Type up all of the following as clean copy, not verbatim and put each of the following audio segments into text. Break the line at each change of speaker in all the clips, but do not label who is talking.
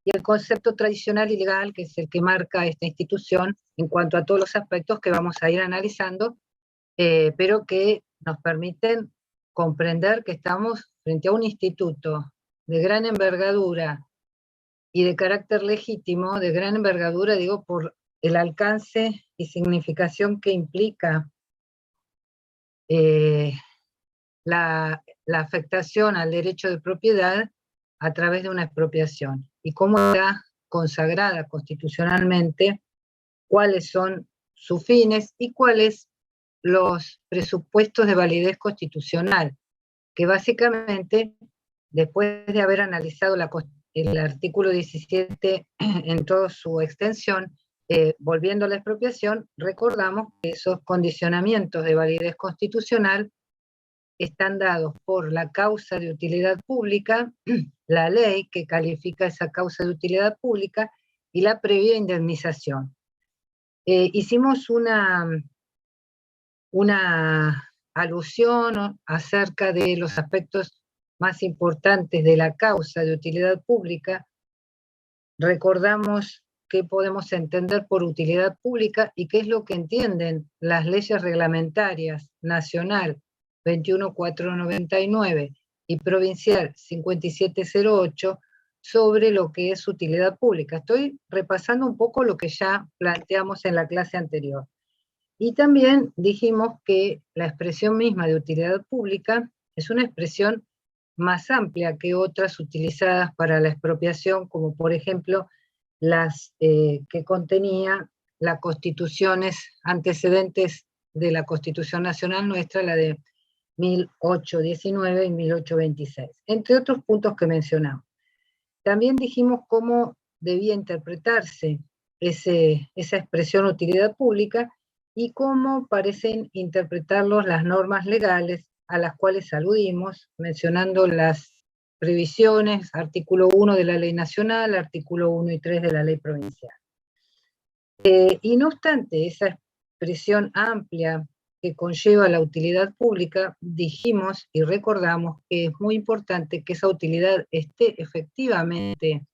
y el concepto tradicional y legal, que es el que marca esta institución en cuanto a todos los aspectos que vamos a ir analizando, pero que nos permiten comprender que estamos frente a un instituto de gran envergadura y de carácter legítimo, de gran envergadura, digo, por el alcance y significación que implica la afectación al derecho de propiedad a través de una expropiación, y cómo está consagrada constitucionalmente, cuáles son sus fines y cuáles los presupuestos de validez constitucional, que básicamente, después de haber analizado el artículo 17 en toda su extensión, volviendo a la expropiación, recordamos que esos condicionamientos de validez constitucional están dados por la causa de utilidad pública, la ley que califica esa causa de utilidad pública y la previa indemnización. Hicimos una alusión acerca de los aspectos más importantes de la causa de utilidad pública. Recordamos qué podemos entender por utilidad pública y qué es lo que entienden las leyes reglamentarias nacional 21499 y provincial 5708 sobre lo que es utilidad pública. Estoy repasando un poco lo que ya planteamos en la clase anterior. Y también dijimos que la expresión misma de utilidad pública es una expresión más amplia que otras utilizadas para la expropiación, como por ejemplo las que contenía las constituciones antecedentes de la Constitución Nacional nuestra, la de 1819 y 1826, entre otros puntos que mencionamos. También dijimos cómo debía interpretarse esa expresión utilidad pública y cómo parecen interpretarlos las normas legales a las cuales aludimos, mencionando las previsiones, artículo 1 de la ley nacional, artículo 1 y 3 de la ley provincial. Y no obstante esa expresión amplia que conlleva la utilidad pública, dijimos y recordamos que es muy importante que esa utilidad esté efectivamente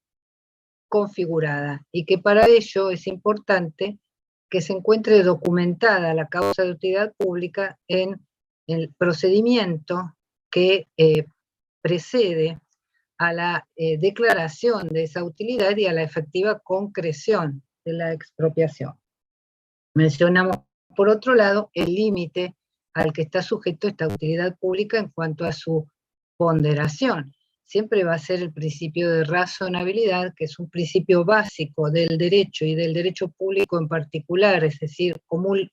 configurada, y que para ello es importante que se encuentre documentada la causa de utilidad pública en el procedimiento que precede a la declaración de esa utilidad y a la efectiva concreción de la expropiación. Mencionamos, por otro lado, el límite al que está sujeto esta utilidad pública en cuanto a su ponderación. Siempre va a ser el principio de razonabilidad, que es un principio básico del derecho y del derecho público en particular, es decir,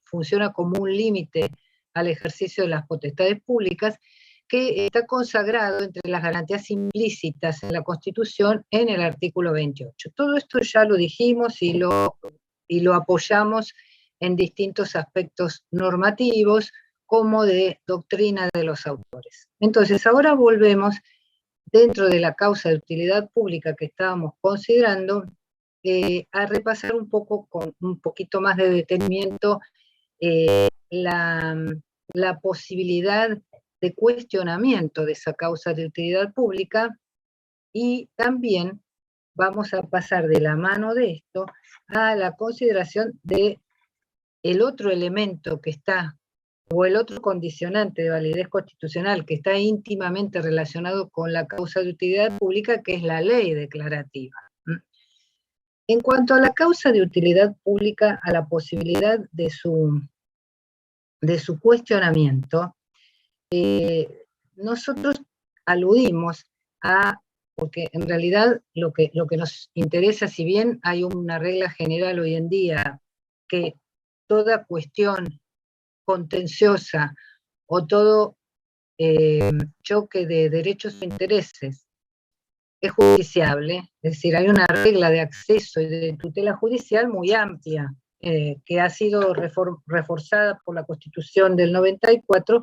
funciona como un límite al ejercicio de las potestades públicas, que está consagrado entre las garantías implícitas en la Constitución en el artículo 28. Todo esto ya lo dijimos y lo apoyamos en distintos aspectos normativos como de doctrina de los autores. Entonces, ahora volvemos dentro de la causa de utilidad pública que estábamos considerando, a repasar un poco, con un poquito más de detenimiento, la posibilidad de cuestionamiento de esa causa de utilidad pública, y también vamos a pasar de la mano de esto a la consideración de el otro elemento que está, o el otro condicionante de validez constitucional que está íntimamente relacionado con la causa de utilidad pública, que es la ley declarativa. En cuanto a la causa de utilidad pública, a la posibilidad de su cuestionamiento, nosotros aludimos a, porque en realidad lo que nos interesa, si bien hay una regla general hoy en día que toda cuestión contenciosa o todo choque de derechos e intereses es judiciable, es decir, hay una regla de acceso y de tutela judicial muy amplia, que ha sido reforzada por la Constitución del 94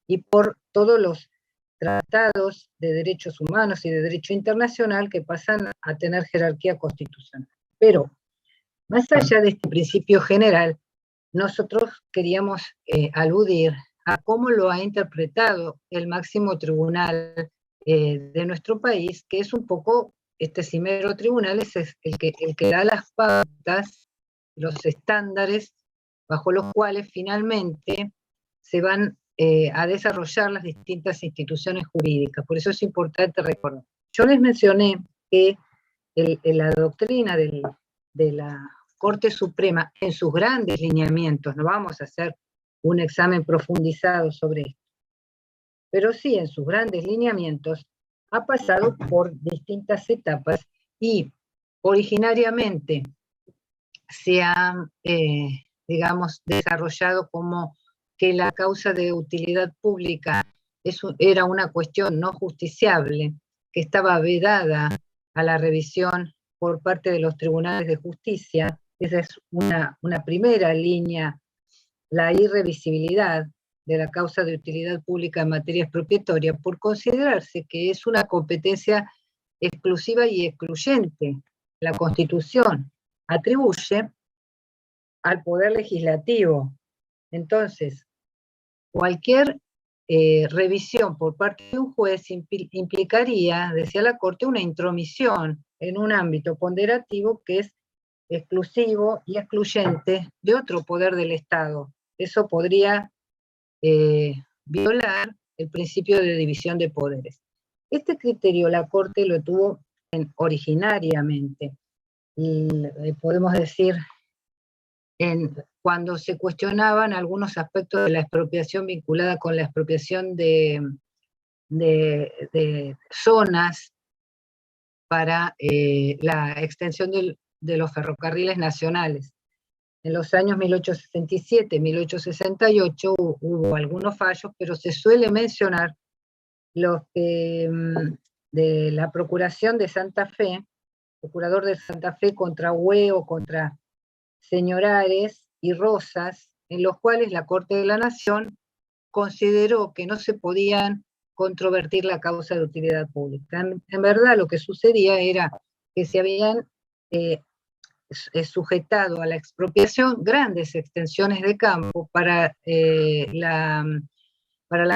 y por todos los tratados de derechos humanos y de derecho internacional que pasan a tener jerarquía constitucional. Pero, más allá de este principio general, nosotros queríamos aludir a cómo lo ha interpretado el máximo tribunal de nuestro país, que es un poco este cimero tribunal es el que da las pautas, los estándares bajo los cuales finalmente se van a desarrollar las distintas instituciones jurídicas. Por eso es importante recordar. Yo les mencioné que la doctrina de la Corte Suprema, en sus grandes lineamientos, no vamos a hacer un examen profundizado sobre esto, pero sí en sus grandes lineamientos ha pasado por distintas etapas y originariamente se ha, digamos, desarrollado como que la causa de utilidad pública era una cuestión no justiciable, que estaba vedada a la revisión por parte de los tribunales de justicia. Esa es una primera línea, la irrevisibilidad de la causa de utilidad pública en materia expropiatoria, por considerarse que es una competencia exclusiva y excluyente. La Constitución atribuye al Poder Legislativo. Entonces, cualquier revisión por parte de un juez implicaría, decía la Corte, una intromisión en un ámbito ponderativo que es exclusivo y excluyente de otro poder del Estado. Eso podría violar el principio de división de poderes. Este criterio la Corte lo tuvo originariamente, y podemos decir, cuando se cuestionaban algunos aspectos de la expropiación vinculada con la expropiación de zonas para la extensión de los ferrocarriles nacionales. En los años 1867, 1868 hubo algunos fallos, pero se suele mencionar los que de la Procuración de Santa Fe, procurador de Santa Fe contra Hue o contra Señorares y Rosas, en los cuales la Corte de la Nación consideró que no se podían controvertir la causa de utilidad pública. En verdad lo que sucedía era que se habían sujetado a la expropiación grandes extensiones de campo para la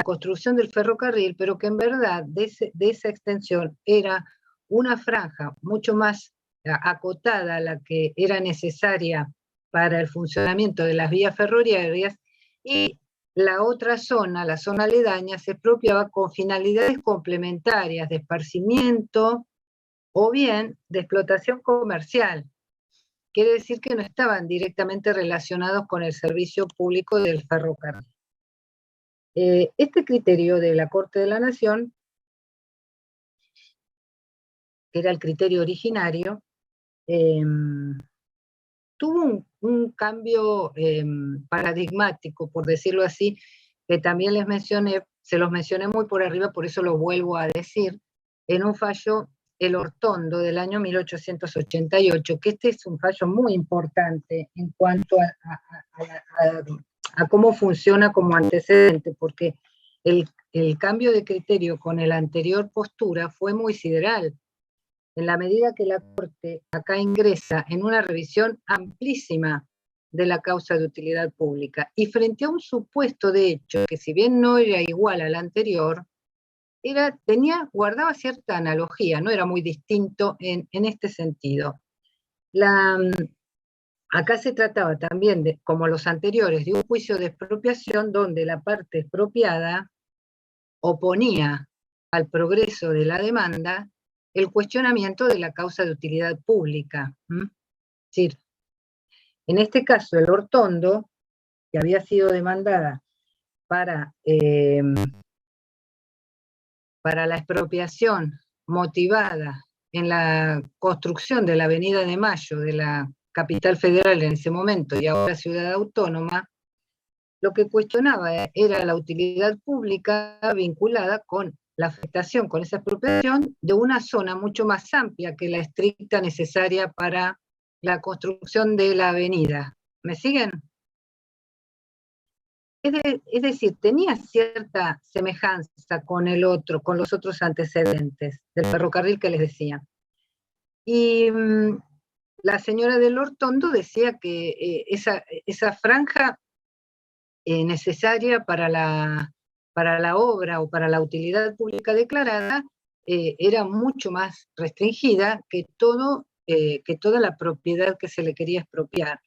construcción del ferrocarril, pero que en verdad de esa extensión era una franja mucho más acotada a la que era necesaria para el funcionamiento de las vías ferroviarias, y la otra zona, la zona aledaña, se expropiaba con finalidades complementarias de esparcimiento o bien de explotación comercial. Quiere decir que no estaban directamente relacionados con el servicio público del ferrocarril. Este criterio de la Corte de la Nación, que era el criterio originario, tuvo un cambio paradigmático, por decirlo así, que también les mencioné, se los mencioné muy por arriba, por eso lo vuelvo a decir, en un fallo, el Ortondo, del año 1888, que este es un fallo muy importante en cuanto a cómo funciona como antecedente, porque el cambio de criterio con la anterior postura fue muy sideral, en la medida que la Corte acá ingresa en una revisión amplísima de la causa de utilidad pública, y frente a un supuesto de hecho que, si bien no era igual al anterior, guardaba cierta analogía, no era muy distinto en este sentido. Acá se trataba también, como los anteriores, de un juicio de expropiación donde la parte expropiada oponía al progreso de la demanda el cuestionamiento de la causa de utilidad pública. Es decir, en este caso el Ortondo, que había sido demandada para la expropiación motivada en la construcción de la Avenida de Mayo, de la capital federal en ese momento y ahora ciudad autónoma, lo que cuestionaba era la utilidad pública vinculada con la afectación, con esa expropiación de una zona mucho más amplia que la estricta necesaria para la construcción de la avenida. ¿Me siguen? Es decir, tenía cierta semejanza con con los otros antecedentes del ferrocarril que les decía. Y la señora del Ortondo decía que esa franja necesaria para la obra o para la utilidad pública declarada era mucho más restringida que toda la propiedad que se le quería expropiar.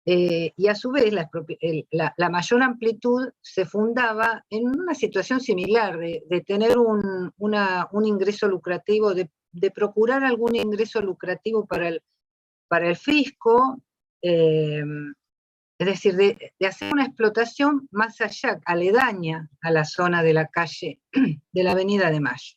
Y a su vez la mayor amplitud se fundaba en una situación similar, de tener un ingreso lucrativo, de procurar algún ingreso lucrativo para el fisco, es decir, de hacer una explotación más allá, aledaña a la zona de la calle de la Avenida de Mayo.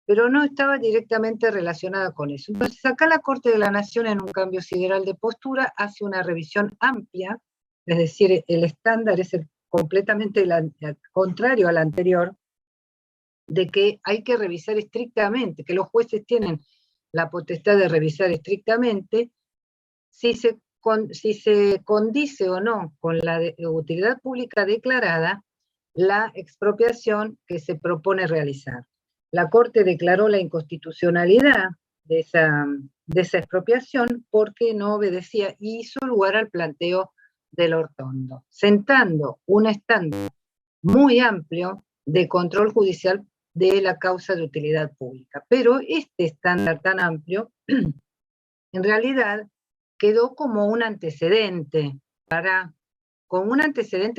Pero no estaba directamente relacionada con eso. Entonces, acá la Corte de la Nación, en un cambio sideral de postura, hace una revisión amplia, es decir, el estándar es completamente contrario al anterior, de que hay que revisar estrictamente, que los jueces tienen la potestad de revisar estrictamente si se condice o no con la utilidad pública declarada la expropiación que se propone realizar. La Corte declaró la inconstitucionalidad de esa expropiación porque no obedecía y hizo lugar al planteo del Ortondo, sentando un estándar muy amplio de control judicial de la causa de utilidad pública. Pero este estándar tan amplio, en realidad, quedó como un antecedente,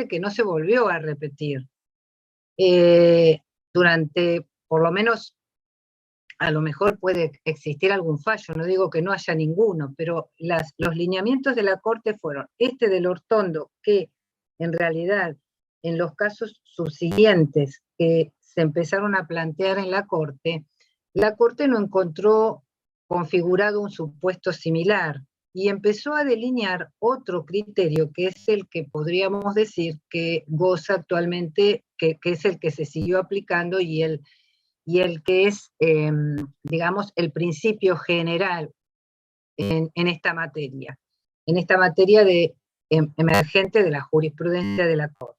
que no se volvió a repetir. Durante, por lo menos, a lo mejor puede existir algún fallo, no digo que no haya ninguno, pero los lineamientos de la Corte fueron este del Ortondo, que en realidad en los casos subsiguientes que se empezaron a plantear en la Corte no encontró configurado un supuesto similar y empezó a delinear otro criterio que es el que podríamos decir que goza actualmente, que es el que se siguió aplicando y el que es, digamos, el principio general en esta materia emergente de la jurisprudencia de la Corte.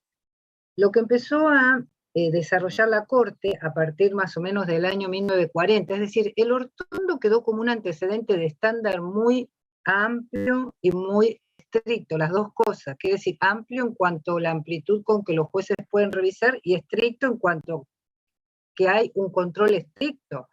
Lo que empezó a desarrollar la Corte a partir más o menos del año 1940, es decir, el Ortondo quedó como un antecedente de estándar muy amplio y muy estricto, las dos cosas, quiere decir, amplio en cuanto a la amplitud con que los jueces pueden revisar y estricto en cuanto que hay un control estricto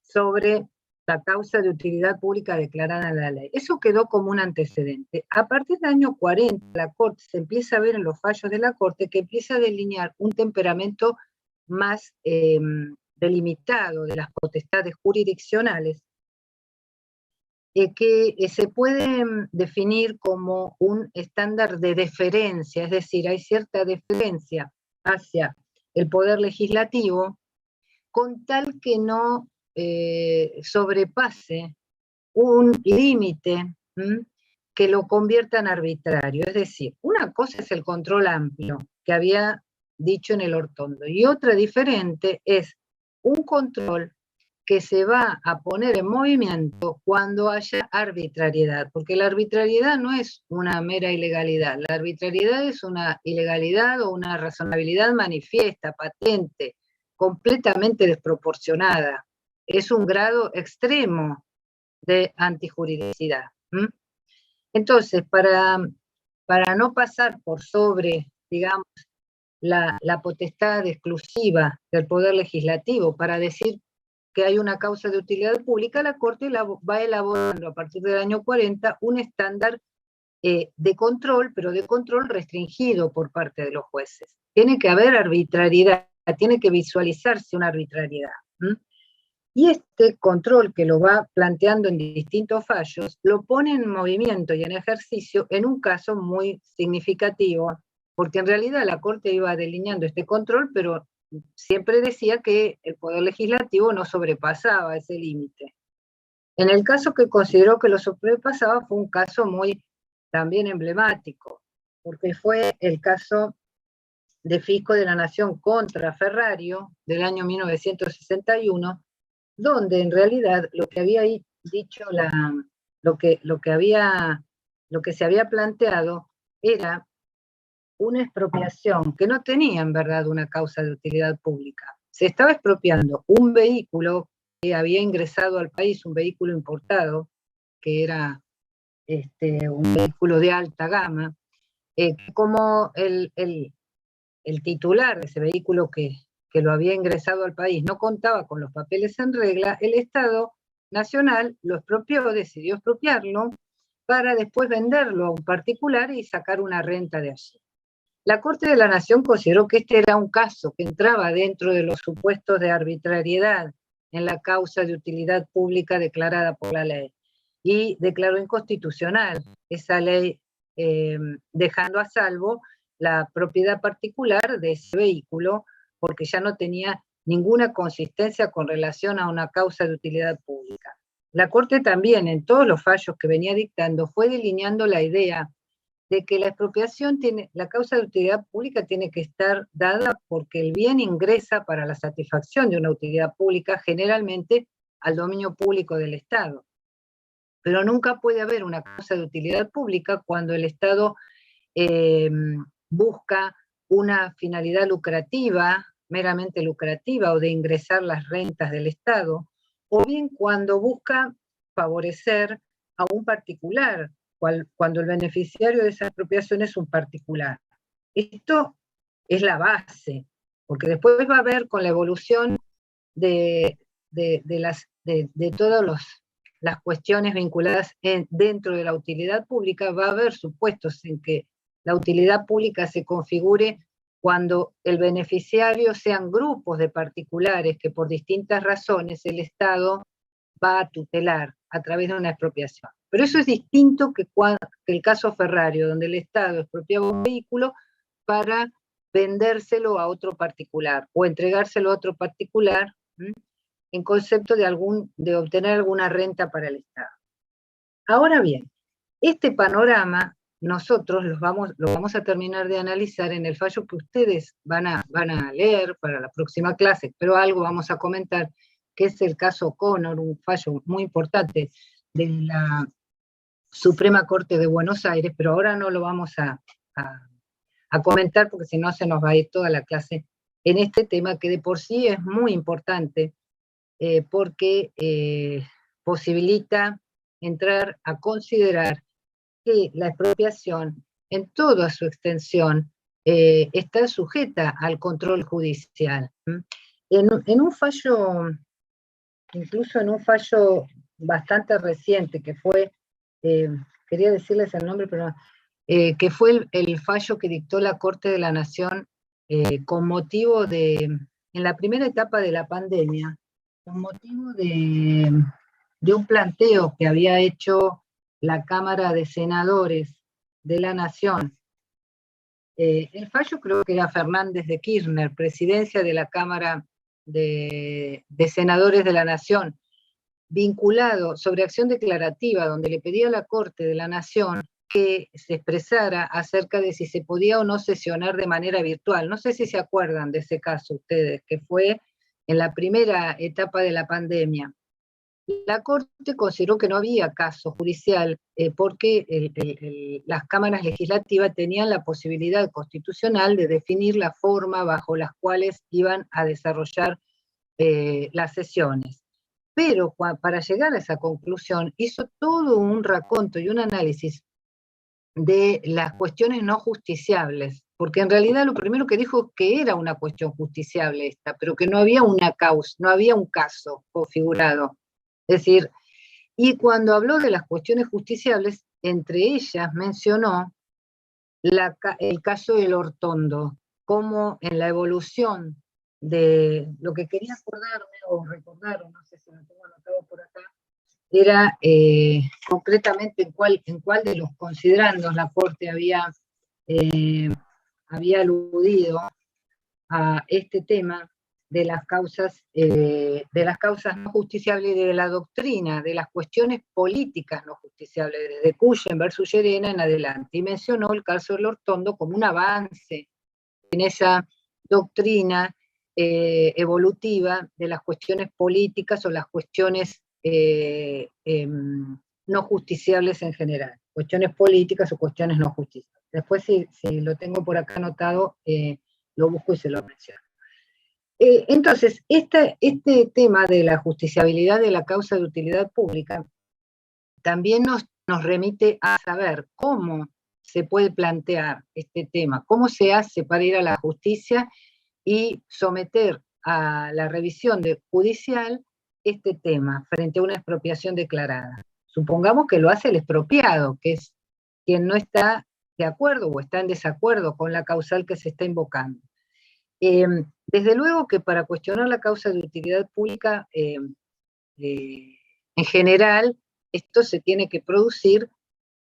sobre la causa de utilidad pública declarada en la ley. Eso quedó como un antecedente. A partir del año 40, la Corte se empieza a ver en los fallos de la Corte que empieza a delinear un temperamento más delimitado de las potestades jurisdiccionales, que se puede definir como un estándar de deferencia, es decir, hay cierta deferencia hacia el Poder Legislativo, con tal que no sobrepase un límite que lo convierta en arbitrario. Es decir, una cosa es el control amplio que había dicho en el Ortondo, y otra diferente es un control que se va a poner en movimiento cuando haya arbitrariedad, porque la arbitrariedad no es una mera ilegalidad, la arbitrariedad es una ilegalidad o una razonabilidad manifiesta, patente, completamente desproporcionada, es un grado extremo de antijuridicidad. Entonces, para no pasar por sobre, digamos, la potestad exclusiva del Poder Legislativo, para decir que hay una causa de utilidad pública, la Corte va elaborando a partir del año 40 un estándar de control, pero de control restringido por parte de los jueces. Tiene que haber arbitrariedad, tiene que visualizarse una arbitrariedad. Y este control que lo va planteando en distintos fallos, lo pone en movimiento y en ejercicio en un caso muy significativo, porque en realidad la Corte iba delineando este control, pero siempre decía que el Poder Legislativo no sobrepasaba ese límite. En el caso que consideró que lo sobrepasaba fue un caso muy también emblemático, porque fue el caso de Fisco de la Nación contra Ferrario del año 1961, donde en realidad lo que había dicho lo que se había planteado era una expropiación que no tenía en verdad una causa de utilidad pública. Se estaba expropiando un vehículo que había ingresado al país, un vehículo importado, que era un vehículo de alta gama, como el titular de ese vehículo que que lo había ingresado al país no contaba con los papeles en regla, el Estado Nacional lo expropió, decidió expropiarlo, para después venderlo a un particular y sacar una renta de allí. La Corte de la Nación consideró que este era un caso que entraba dentro de los supuestos de arbitrariedad en la causa de utilidad pública declarada por la ley, y declaró inconstitucional esa ley, dejando a salvo la propiedad particular de ese vehículo, porque ya no tenía ninguna consistencia con relación a una causa de utilidad pública. La Corte también, en todos los fallos que venía dictando, fue delineando la idea de que la expropiación la causa de utilidad pública tiene que estar dada porque el bien ingresa para la satisfacción de una utilidad pública, generalmente al dominio público del Estado. Pero nunca puede haber una causa de utilidad pública cuando el Estado busca una finalidad lucrativa, meramente lucrativa, o de ingresar las rentas del Estado, o bien cuando busca favorecer a un particular, cuando el beneficiario de esa expropiación es un particular. Esto es la base, porque después va a haber, con la evolución de todas las cuestiones vinculadas dentro de la utilidad pública, va a haber supuestos en que la utilidad pública se configure cuando el beneficiario sean grupos de particulares que por distintas razones el Estado va a tutelar a través de una expropiación. Pero eso es distinto que el caso Ferrario, donde el Estado expropiaba un vehículo para vendérselo a otro particular o entregárselo a otro particular, en concepto de obtener alguna renta para el Estado. Ahora bien, este panorama nosotros lo vamos a terminar de analizar en el fallo que ustedes van a leer para la próxima clase, pero algo vamos a comentar, que es el caso O'Connor, un fallo muy importante de la Suprema Corte de Buenos Aires, pero ahora no lo vamos a comentar porque si no se nos va a ir toda la clase en este tema, que de por sí es muy importante, porque posibilita entrar a considerar que la expropiación en toda su extensión está sujeta al control judicial. En un fallo, incluso en un fallo bastante reciente, que fue, quería decirles el nombre, pero que fue el fallo que dictó la Corte de la Nación con motivo en la primera etapa de la pandemia, con motivo de un planteo que había hecho la Cámara de Senadores de la Nación. El fallo creo que era Fernández de Kirchner, presidencia de la Cámara de Senadores de la Nación, vinculado sobre acción declarativa, donde le pedía a la Corte de la Nación que se expresara acerca de si se podía o no sesionar de manera virtual. No sé si se acuerdan de ese caso ustedes, que fue en la primera etapa de la pandemia. La Corte consideró que no había caso judicial porque las cámaras legislativas tenían la posibilidad constitucional de definir la forma bajo las cuales iban a desarrollar las sesiones. Pero para llegar a esa conclusión hizo todo un raconto y un análisis de las cuestiones no justiciables, porque en realidad lo primero que dijo es que era una cuestión justiciable esta, pero que no había una causa, no había un caso configurado. Es decir, y cuando habló de las cuestiones justiciables, entre ellas mencionó el caso del Hortondo, como en la evolución de lo que quería acordarme, o recordar, o no sé si lo tengo anotado por acá, era concretamente en cuál de los considerandos la Corte había aludido a este tema de las causas no justiciables y de la doctrina, de las cuestiones políticas no justiciables, desde Cuyen versus Llerena en adelante, y mencionó el caso del Hortondo como un avance en esa doctrina evolutiva de las cuestiones políticas o las cuestiones no justiciables en general, cuestiones políticas o cuestiones no justiciables. Después, si lo tengo por acá anotado, lo busco y se lo menciono. Entonces, este tema de la justiciabilidad de la causa de utilidad pública también nos remite a saber cómo se puede plantear este tema, cómo se hace para ir a la justicia y someter a la revisión judicial este tema frente a una expropiación declarada. Supongamos que lo hace el expropiado, que es quien no está de acuerdo o está en desacuerdo con la causal que se está invocando. Desde luego que para cuestionar la causa de utilidad pública, en general, esto se tiene que producir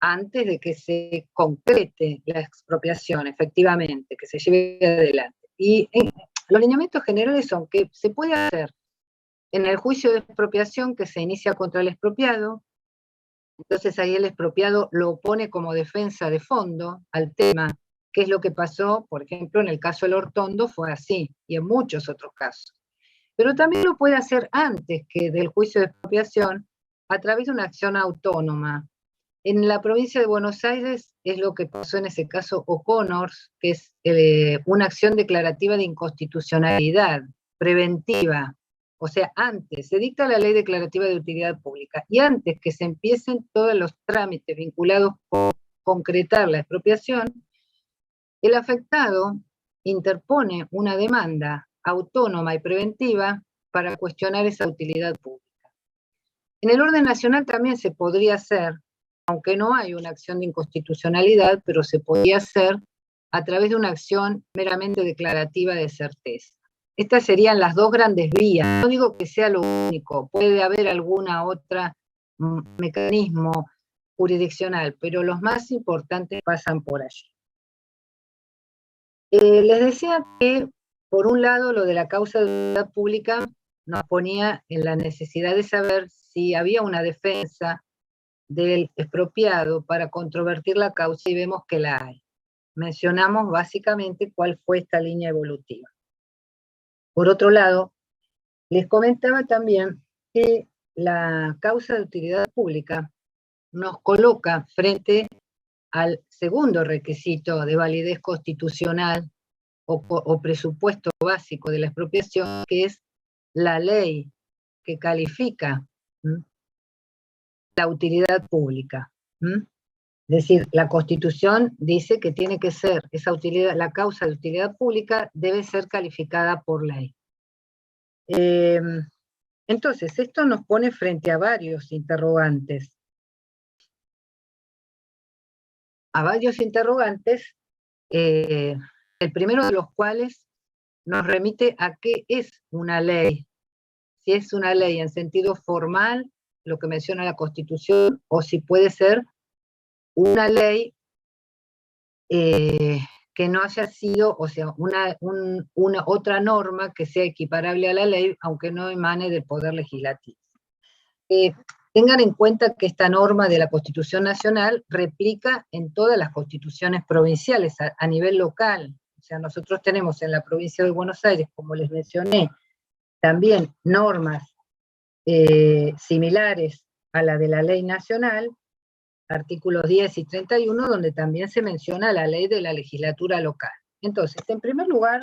antes de que se concrete la expropiación, efectivamente, que se lleve adelante. Y los lineamientos generales son que se puede hacer en el juicio de expropiación que se inicia contra el expropiado, entonces ahí el expropiado lo opone como defensa de fondo al tema, que es lo que pasó, por ejemplo, en el caso del Hortondo fue así, y en muchos otros casos. Pero también lo puede hacer antes que del juicio de expropiación, a través de una acción autónoma. En la provincia de Buenos Aires es lo que pasó en ese caso O'Connor, que es una acción declarativa de inconstitucionalidad preventiva. O sea, antes se dicta la ley declarativa de utilidad pública y antes que se empiecen todos los trámites vinculados con concretar la expropiación, el afectado interpone una demanda autónoma y preventiva para cuestionar esa utilidad pública. En el orden nacional también se podría hacer, aunque no hay una acción de inconstitucionalidad, pero se podría hacer a través de una acción meramente declarativa de certeza. Estas serían las dos grandes vías. No digo que sea lo único, puede haber alguna otra mecanismo jurisdiccional, pero los más importantes pasan por allí. Les decía que, por un lado, lo de la causa de utilidad pública nos ponía en la necesidad de saber si había una defensa del expropiado para controvertir la causa y vemos que la hay. Mencionamos básicamente cuál fue esta línea evolutiva. Por otro lado, les comentaba también que la causa de utilidad pública nos coloca frente al segundo requisito de validez constitucional o presupuesto básico de la expropiación, que es la ley que califica la utilidad pública. Es decir, la Constitución dice que tiene que ser, esa utilidad, la causa de utilidad pública debe ser calificada por ley. Entonces, esto nos pone frente a varios interrogantes. El primero de los cuales nos remite a qué es una ley. Si es una ley en sentido formal, lo que menciona la Constitución, o si puede ser una ley que no haya sido, o sea, una otra norma que sea equiparable a la ley, aunque no emane del Poder Legislativo. Tengan en cuenta que esta norma de la Constitución Nacional replica en todas las constituciones provinciales a nivel local. O sea, nosotros tenemos en la provincia de Buenos Aires, como les mencioné, también normas similares a la de la ley nacional, artículos 10 y 31, donde también se menciona la ley de la legislatura local. Entonces, en primer lugar,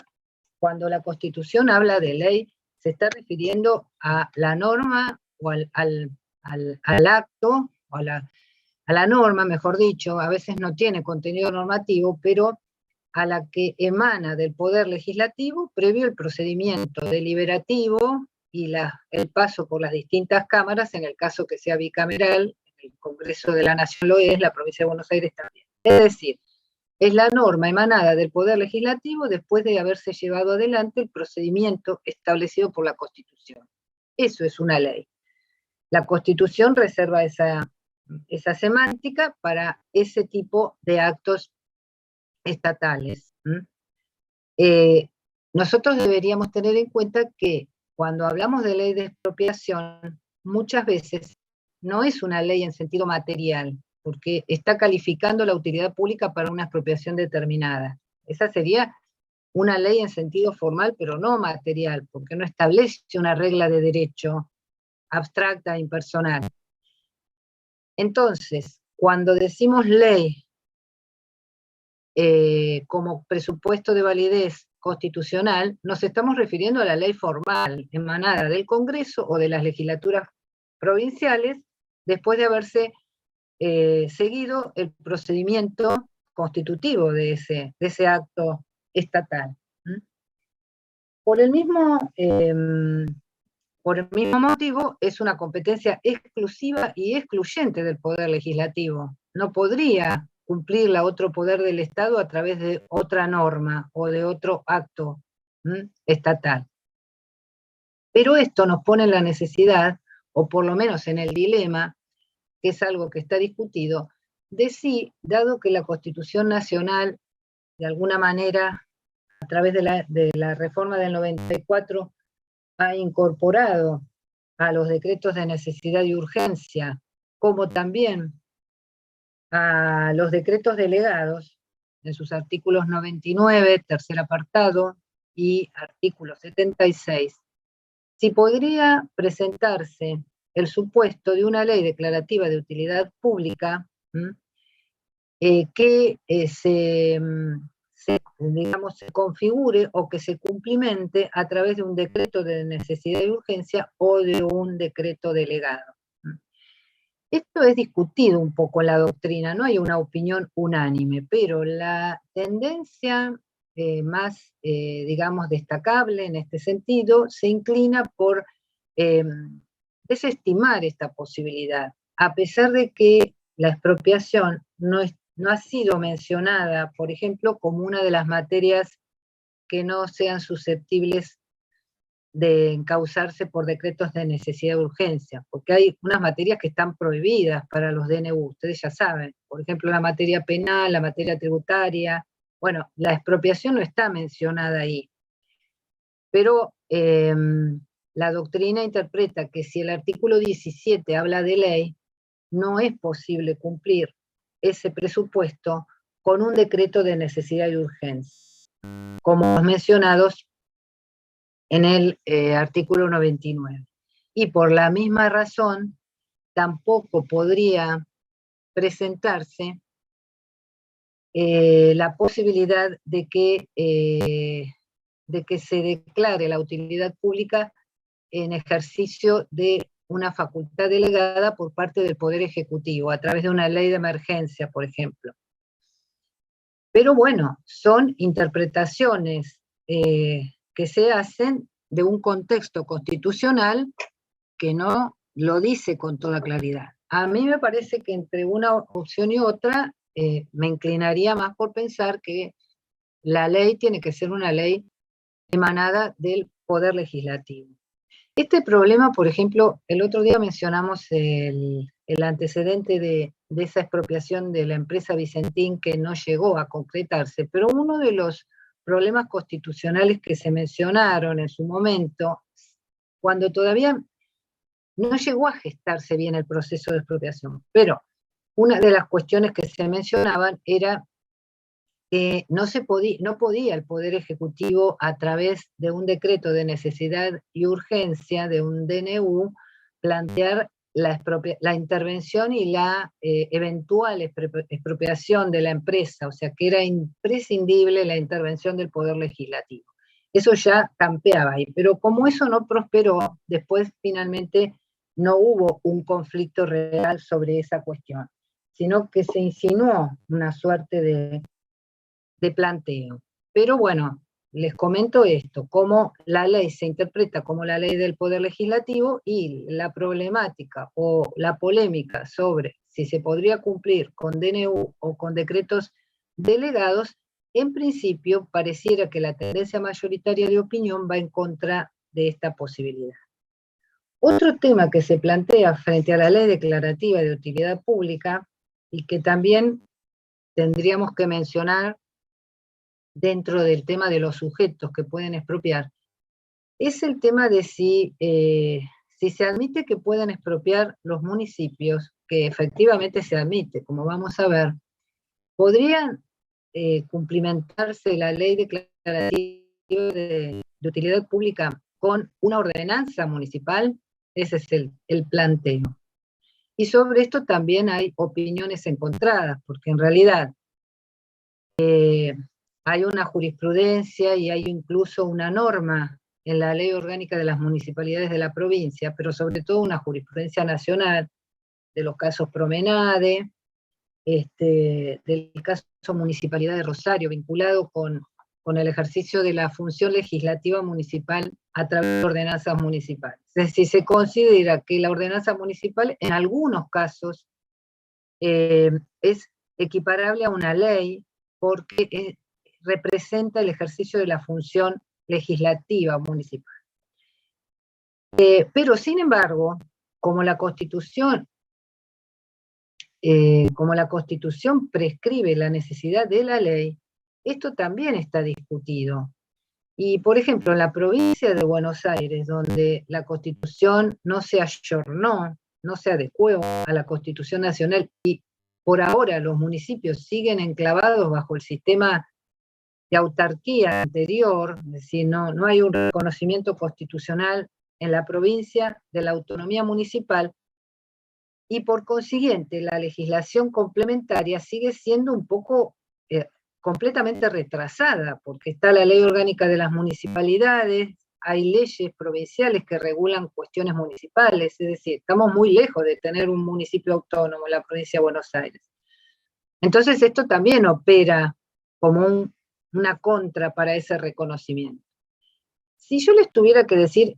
cuando la Constitución habla de ley, se está refiriendo a la norma o al acto, o a la norma, mejor dicho, a veces no tiene contenido normativo, pero a la que emana del Poder Legislativo previo el procedimiento deliberativo y el paso por las distintas cámaras, en el caso que sea bicameral, el Congreso de la Nación lo es, la provincia de Buenos Aires también. Es decir, es la norma emanada del Poder Legislativo después de haberse llevado adelante el procedimiento establecido por la Constitución. Eso es una ley. La Constitución reserva esa semántica para ese tipo de actos estatales. Nosotros deberíamos tener en cuenta que cuando hablamos de ley de expropiación, muchas veces no es una ley en sentido material, porque está calificando la utilidad pública para una expropiación determinada. Esa sería una ley en sentido formal, pero no material, porque no establece una regla de derecho abstracta e impersonal. Entonces, cuando decimos ley como presupuesto de validez constitucional, nos estamos refiriendo a la ley formal emanada del Congreso o de las legislaturas provinciales después de haberse seguido el procedimiento constitutivo de ese acto estatal. Por el mismo motivo, es una competencia exclusiva y excluyente del Poder Legislativo. No podría cumplirla otro poder del Estado a través de otra norma o de otro acto estatal. Pero esto nos pone en la necesidad, o por lo menos en el dilema, que es algo que está discutido, de si, dado que la Constitución Nacional, de alguna manera, a través de la reforma del 94, ha incorporado a los decretos de necesidad y urgencia, como también a los decretos delegados, en sus artículos 99, tercer apartado, y artículo 76, si podría presentarse el supuesto de una ley declarativa de utilidad pública que digamos, se configure o que se cumplimente a través de un decreto de necesidad y urgencia o de un decreto delegado. Esto es discutido un poco en la doctrina, no hay una opinión unánime, pero la tendencia más, digamos, destacable en este sentido se inclina por desestimar esta posibilidad, a pesar de que la expropiación no ha sido mencionada, por ejemplo, como una de las materias que no sean susceptibles de encauzarse por decretos de necesidad de urgencia, porque hay unas materias que están prohibidas para los DNU, ustedes ya saben, por ejemplo, la materia penal, la materia tributaria, bueno, la expropiación no está mencionada ahí, pero la doctrina interpreta que si el artículo 17 habla de ley, no es posible cumplir ese presupuesto con un decreto de necesidad y urgencia, como los mencionados en el artículo 99. Y por la misma razón, tampoco podría presentarse la posibilidad de que se declare la utilidad pública en ejercicio de una facultad delegada por parte del Poder Ejecutivo, a través de una ley de emergencia, por ejemplo. Pero bueno, son interpretaciones que se hacen de un contexto constitucional que no lo dice con toda claridad. A mí me parece que entre una opción y otra me inclinaría más por pensar que la ley tiene que ser una ley emanada del Poder Legislativo. Este problema, por ejemplo, el otro día mencionamos el antecedente de esa expropiación de la empresa Vicentín que no llegó a concretarse, pero uno de los problemas constitucionales que se mencionaron en su momento, cuando todavía no llegó a gestarse bien el proceso de expropiación, pero una de las cuestiones que se mencionaban era que no podía el Poder Ejecutivo, a través de un decreto de necesidad y urgencia, de un DNU, plantear la intervención y la eventual expropiación de la empresa, o sea que era imprescindible la intervención del Poder Legislativo. Eso ya campeaba ahí, pero como eso no prosperó, después finalmente no hubo un conflicto real sobre esa cuestión, sino que se insinuó una suerte de planteo. Pero bueno, les comento esto, cómo la ley se interpreta como la ley del Poder Legislativo y la problemática o la polémica sobre si se podría cumplir con DNU o con decretos delegados, en principio pareciera que la tendencia mayoritaria de opinión va en contra de esta posibilidad. Otro tema que se plantea frente a la ley declarativa de utilidad pública y que también tendríamos que mencionar dentro del tema de los sujetos que pueden expropiar, es el tema de si se admite que puedan expropiar los municipios, que efectivamente se admite, como vamos a ver, ¿podrían cumplimentarse la ley declarativa de utilidad pública con una ordenanza municipal? Ese es el planteo. Y sobre esto también hay opiniones encontradas, porque en realidad hay una jurisprudencia y hay incluso una norma en la Ley Orgánica de las Municipalidades de la provincia, pero sobre todo una jurisprudencia nacional de los casos Promenade, del caso Municipalidad de Rosario, vinculado con con el ejercicio de la función legislativa municipal a través de ordenanzas municipales. Es decir, se considera que la ordenanza municipal en algunos casos es equiparable a una ley porque representa el ejercicio de la función legislativa municipal. Pero sin embargo, como la Constitución prescribe la necesidad de la ley, esto también está discutido. Y, por ejemplo, en la provincia de Buenos Aires, donde la Constitución no se ayornó, no se adecuó a la Constitución Nacional, y por ahora los municipios siguen enclavados bajo el sistema de autarquía anterior, es decir, no hay un reconocimiento constitucional en la provincia de la autonomía municipal, y por consiguiente la legislación complementaria sigue siendo un poco completamente retrasada, porque está la Ley Orgánica de las Municipalidades, hay leyes provinciales que regulan cuestiones municipales, es decir, estamos muy lejos de tener un municipio autónomo en la provincia de Buenos Aires. Entonces esto también opera como una contra para ese reconocimiento. Si yo les tuviera que decir,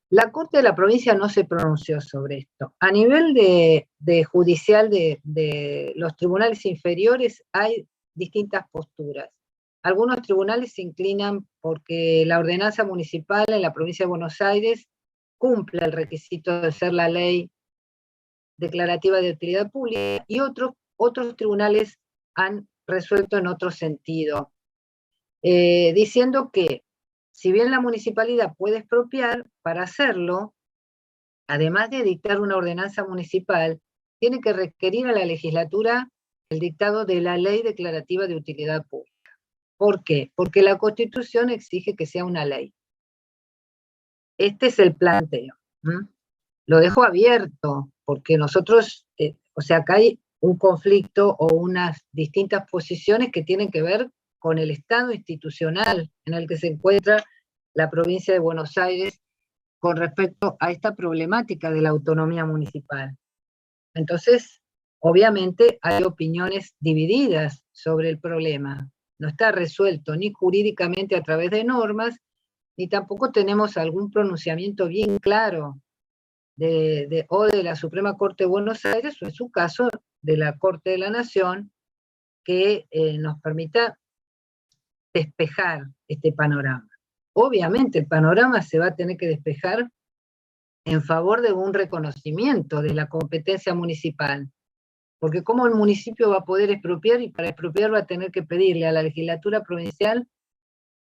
la Corte de la provincia no se pronunció sobre esto. A nivel de judicial de los tribunales inferiores hay distintas posturas. Algunos tribunales se inclinan porque la ordenanza municipal en la provincia de Buenos Aires cumple el requisito de ser la ley declarativa de utilidad pública, y otros tribunales han resuelto en otro sentido, diciendo que si bien la municipalidad puede expropiar, para hacerlo, además de dictar una ordenanza municipal, tiene que requerir a la legislatura el dictado de la ley declarativa de utilidad pública. ¿Por qué? Porque la Constitución exige que sea una ley. Este es el planteo. Lo dejo abierto, porque nosotros, acá hay un conflicto o unas distintas posiciones que tienen que ver con el estado institucional en el que se encuentra la provincia de Buenos Aires con respecto a esta problemática de la autonomía municipal. Entonces, obviamente hay opiniones divididas sobre el problema. No está resuelto ni jurídicamente a través de normas, ni tampoco tenemos algún pronunciamiento bien claro o de la Suprema Corte de Buenos Aires, o en su caso, de la Corte de la Nación, que nos permita despejar este panorama. Obviamente el panorama se va a tener que despejar en favor de un reconocimiento de la competencia municipal, porque cómo el municipio va a poder expropiar, y para expropiar va a tener que pedirle a la legislatura provincial,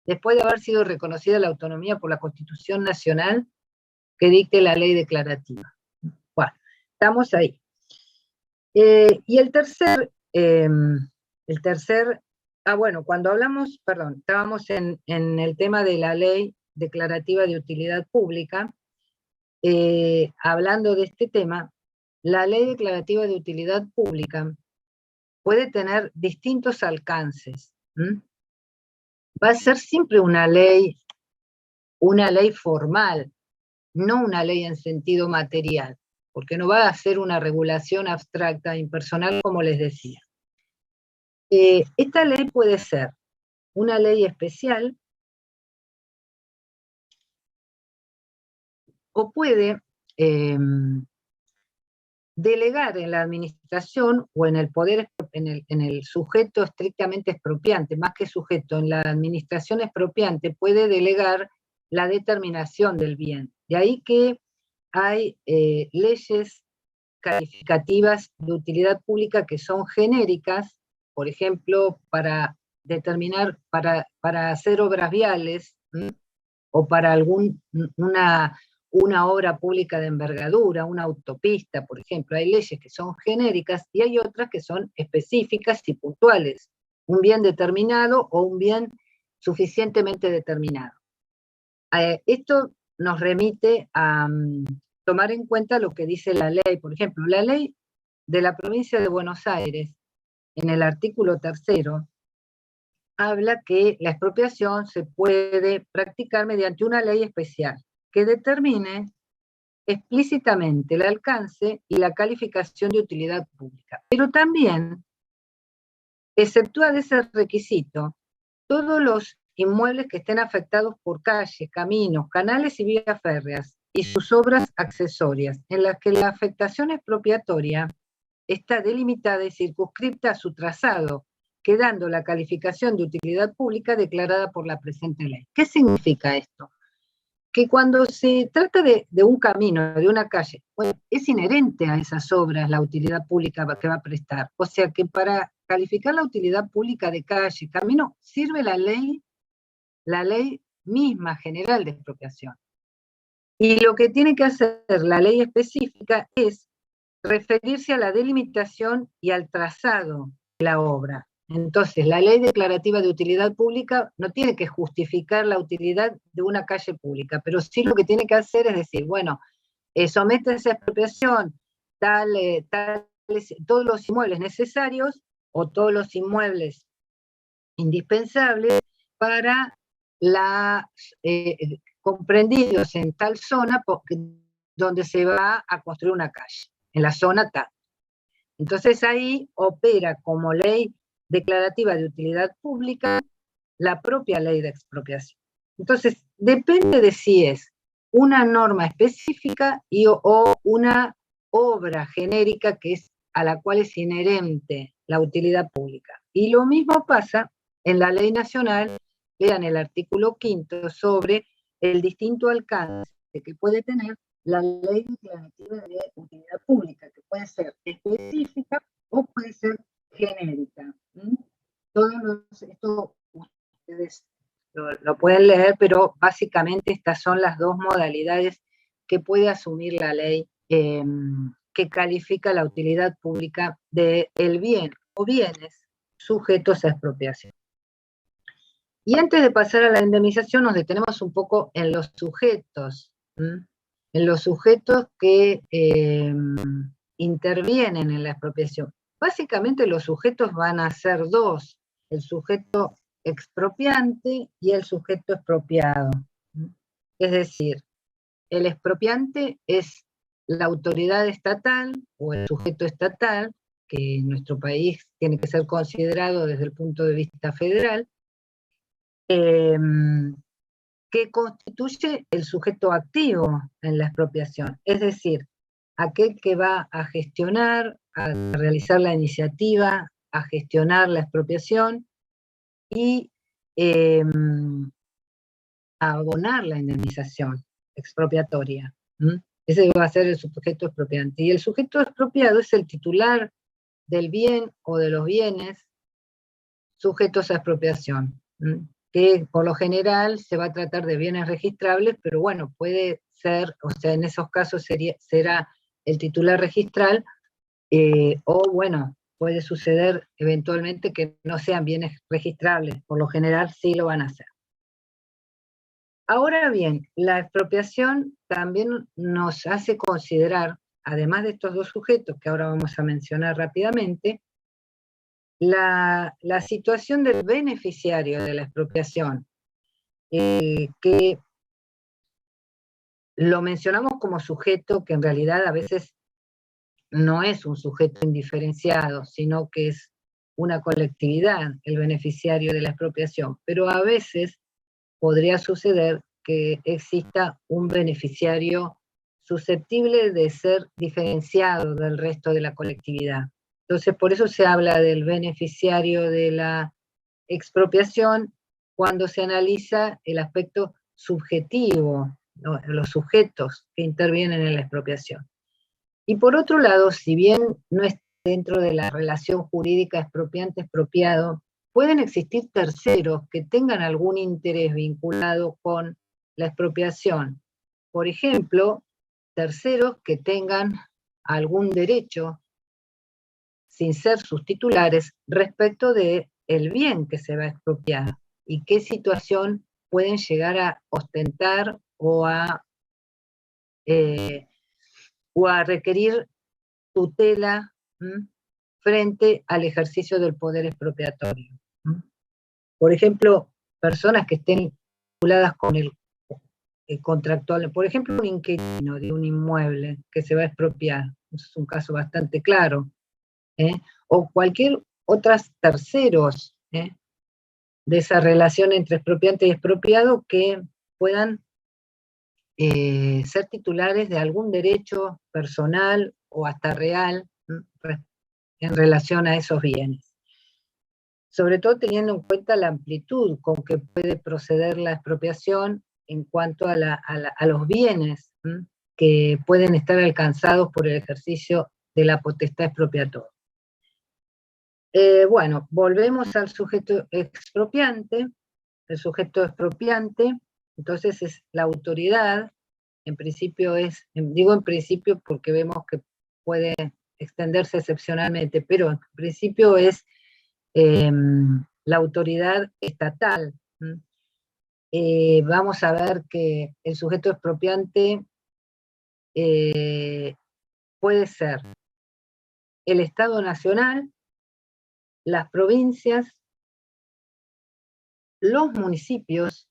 después de haber sido reconocida la autonomía por la Constitución Nacional, que dicte la ley declarativa. Bueno, estamos ahí. Y el tercer, cuando hablamos, estábamos en el tema de la ley declarativa de utilidad pública. Hablando de este tema, la ley declarativa de utilidad pública puede tener distintos alcances. Va a ser siempre una ley formal, no una ley en sentido material, porque no va a ser una regulación abstracta, impersonal, como les decía. Esta ley puede ser una ley especial, o puede delegar en la administración o en el poder, en el sujeto estrictamente expropiante, más que sujeto, en la administración expropiante puede delegar la determinación del bien. De ahí que hay leyes calificativas de utilidad pública que son genéricas, por ejemplo, para determinar, para hacer obras viales, o para una obra pública de envergadura, una autopista, por ejemplo. Hay leyes que son genéricas y hay otras que son específicas y puntuales. Un bien determinado o un bien suficientemente determinado. Esto nos remite a tomar en cuenta lo que dice la ley. Por ejemplo, la ley de la provincia de Buenos Aires, en el artículo 3º, habla que la expropiación se puede practicar mediante una ley especial que determine explícitamente el alcance y la calificación de utilidad pública. Pero también, exceptuado ese requisito, todos los inmuebles que estén afectados por calles, caminos, canales y vías férreas, y sus obras accesorias, en las que la afectación expropiatoria está delimitada y circunscripta a su trazado, quedando la calificación de utilidad pública declarada por la presente ley. ¿Qué significa esto? Que cuando se trata de un camino, de una calle, bueno, es inherente a esas obras la utilidad pública que va a prestar. O sea que para calificar la utilidad pública de calle, camino, sirve la ley misma general de expropiación. Y lo que tiene que hacer la ley específica es referirse a la delimitación y al trazado de la obra. Entonces, la ley declarativa de utilidad pública no tiene que justificar la utilidad de una calle pública, pero sí lo que tiene que hacer es decir, bueno, sométense a expropiación todos los inmuebles necesarios o todos los inmuebles indispensables para comprendidos en tal zona donde se va a construir una calle, en la zona tal. Entonces ahí opera como ley declarativa de utilidad pública la propia ley de expropiación. Entonces, depende de si es una norma específica o una obra genérica a la cual es inherente la utilidad pública. Y lo mismo pasa en la ley nacional, lean el artículo 5 sobre el distinto alcance que puede tener la ley declarativa de utilidad pública, que puede ser específica o puede ser genérica. Esto ustedes lo pueden leer, pero básicamente estas son las dos modalidades que puede asumir la ley que califica la utilidad pública del bien o bienes sujetos a expropiación. Y antes de pasar a la indemnización nos detenemos un poco en los sujetos, en los sujetos que intervienen en la expropiación. Básicamente los sujetos van a ser dos, el sujeto expropiante y el sujeto expropiado. Es decir, el expropiante es la autoridad estatal o el sujeto estatal, que en nuestro país tiene que ser considerado desde el punto de vista federal, que constituye el sujeto activo en la expropiación, es decir, aquel que va a gestionar, a realizar la iniciativa, a gestionar la expropiación y a abonar la indemnización expropiatoria. Ese va a ser el sujeto expropiante. Y el sujeto expropiado es el titular del bien o de los bienes sujetos a expropiación, que por lo general se va a tratar de bienes registrables, pero bueno, puede ser, o sea, en esos casos será el titular registral, o bueno, puede suceder eventualmente que no sean bienes registrables, por lo general sí lo van a hacer. Ahora bien, la expropiación también nos hace considerar, además de estos dos sujetos que ahora vamos a mencionar rápidamente, la situación del beneficiario de la expropiación, que lo mencionamos como sujeto que en realidad a veces no es un sujeto indiferenciado, sino que es una colectividad el beneficiario de la expropiación, pero a veces podría suceder que exista un beneficiario susceptible de ser diferenciado del resto de la colectividad. Entonces, por eso se habla del beneficiario de la expropiación cuando se analiza el aspecto subjetivo, ¿no? Los sujetos que intervienen en la expropiación. Y por otro lado, si bien no está dentro de la relación jurídica expropiante-expropiado, pueden existir terceros que tengan algún interés vinculado con la expropiación. Por ejemplo, terceros que tengan algún derecho, sin ser sus titulares, respecto del bien que se va a expropiar y qué situación pueden llegar a ostentar o a requerir tutela frente al ejercicio del poder expropiatorio. Por ejemplo, personas que estén vinculadas con el contractual, por ejemplo, un inquilino de un inmueble que se va a expropiar, eso es un caso bastante claro, o cualquier otros terceros de esa relación entre expropiante y expropiado que puedan ser titulares de algún derecho personal o hasta real en relación a esos bienes. Sobre todo teniendo en cuenta la amplitud con que puede proceder la expropiación en cuanto a los bienes que pueden estar alcanzados por el ejercicio de la potestad expropiatoria. Bueno, volvemos al sujeto expropiante. El sujeto expropiante, entonces, es la autoridad. En principio digo en principio porque vemos que puede extenderse excepcionalmente, pero en principio es la autoridad estatal. Vamos a ver que el sujeto expropiante puede ser el Estado Nacional, las provincias, los municipios,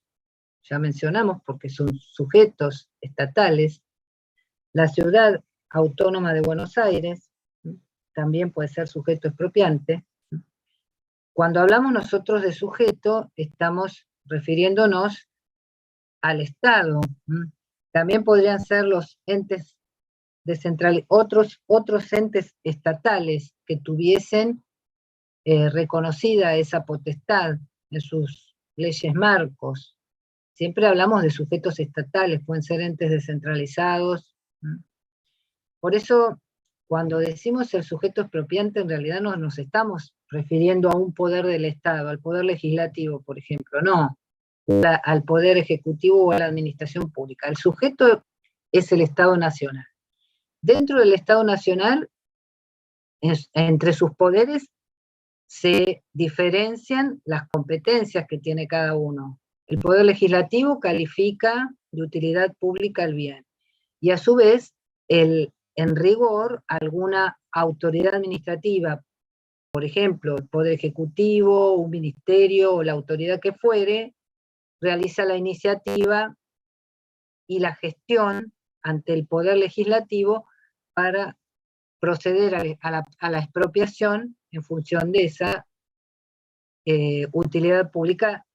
ya mencionamos porque son sujetos estatales, la Ciudad Autónoma de Buenos Aires, también puede ser sujeto expropiante. Cuando hablamos nosotros de sujeto, estamos refiriéndonos al Estado. También podrían ser los entes otros entes estatales que tuviesen reconocida esa potestad en sus leyes marcos. Siempre hablamos de sujetos estatales, pueden ser entes descentralizados. Por eso, cuando decimos el sujeto expropiante, en realidad no nos estamos refiriendo a un poder del Estado, al poder legislativo, por ejemplo, no, al poder ejecutivo o a la administración pública. El sujeto es el Estado Nacional. Dentro del Estado Nacional, entre sus poderes, se diferencian las competencias que tiene cada uno. El Poder Legislativo califica de utilidad pública el bien, y a su vez, en rigor, alguna autoridad administrativa, por ejemplo, el Poder Ejecutivo, un ministerio o la autoridad que fuere, realiza la iniciativa y la gestión ante el Poder Legislativo para proceder a la expropiación en función de esa utilidad pública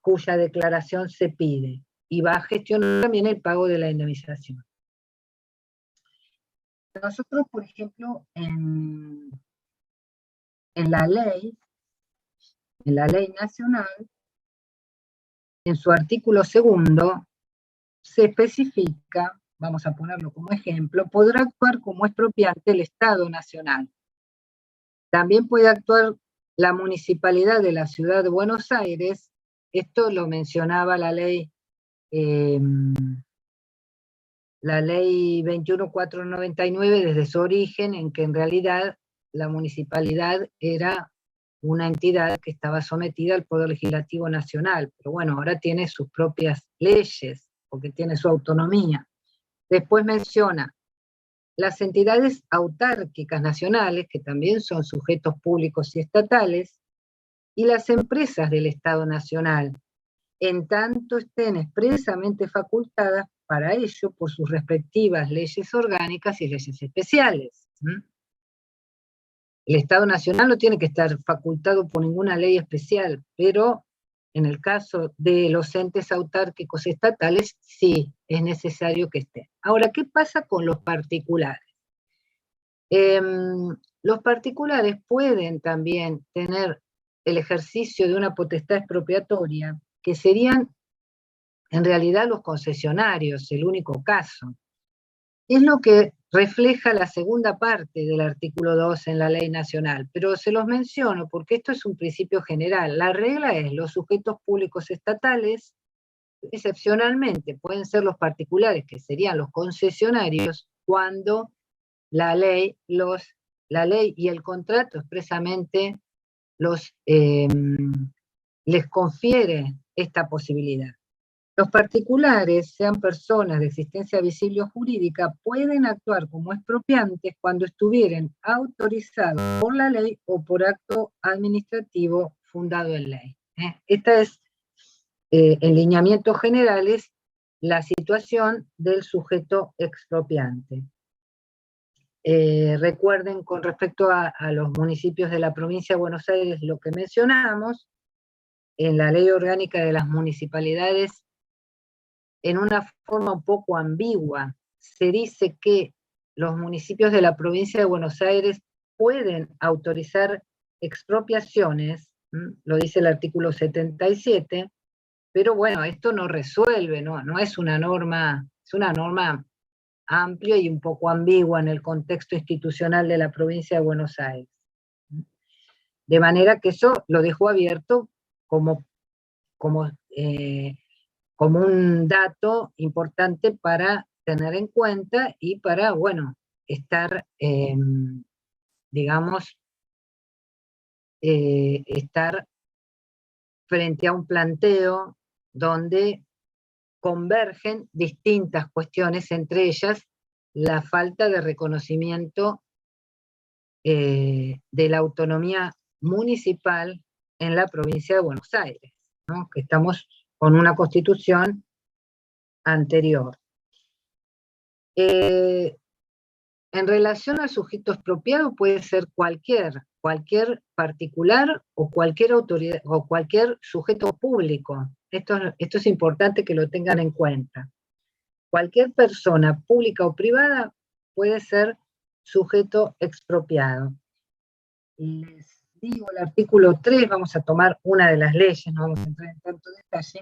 cuya declaración se pide, y va a gestionar también el pago de la indemnización. Nosotros, por ejemplo, en la ley nacional, en su artículo 2, se especifica, vamos a ponerlo como ejemplo, podrá actuar como expropiante el Estado Nacional. También puede actuar la Municipalidad de la Ciudad de Buenos Aires. Esto lo mencionaba la ley 21499 desde su origen, en que en realidad la municipalidad era una entidad que estaba sometida al Poder Legislativo Nacional, pero bueno, ahora tiene sus propias leyes, porque tiene su autonomía. Después menciona las entidades autárquicas nacionales, que también son sujetos públicos y estatales, y las empresas del Estado Nacional, en tanto estén expresamente facultadas para ello por sus respectivas leyes orgánicas y leyes especiales. El Estado Nacional no tiene que estar facultado por ninguna ley especial, pero en el caso de los entes autárquicos estatales, sí, es necesario que esté. Ahora, ¿qué pasa con los particulares? Los particulares pueden también tener el ejercicio de una potestad expropiatoria, que serían en realidad los concesionarios, el único caso. Es lo que refleja la segunda parte del artículo 2 en la ley nacional, pero se los menciono porque esto es un principio general. La regla es los sujetos públicos estatales, excepcionalmente pueden ser los particulares, que serían los concesionarios, cuando la ley y el contrato expresamente les confiere esta posibilidad. Los particulares, sean personas de existencia visible o jurídica, pueden actuar como expropiantes cuando estuvieren autorizados por la ley o por acto administrativo fundado en ley. Esta es, en lineamientos generales, la situación del sujeto expropiante. Recuerden, con respecto a los municipios de la provincia de Buenos Aires, lo que mencionamos, en la Ley Orgánica de las Municipalidades, en una forma un poco ambigua, se dice que los municipios de la provincia de Buenos Aires pueden autorizar expropiaciones, lo dice el artículo 77, pero bueno, esto no resuelve, no es una norma, es una norma amplia y un poco ambigua en el contexto institucional de la provincia de Buenos Aires. De manera que eso lo dejó abierto como un dato importante para tener en cuenta y para, bueno, estar, digamos, estar frente a un planteo donde convergen distintas cuestiones, entre ellas la falta de reconocimiento de la autonomía municipal en la provincia de Buenos Aires, ¿no? Que estamos con una constitución anterior. En relación al sujeto expropiado puede ser cualquier particular o cualquier autoridad o cualquier sujeto público. Esto es importante que lo tengan en cuenta. Cualquier persona pública o privada puede ser sujeto expropiado. Les digo el artículo 3, vamos a tomar una de las leyes, no vamos a entrar en tanto detalle,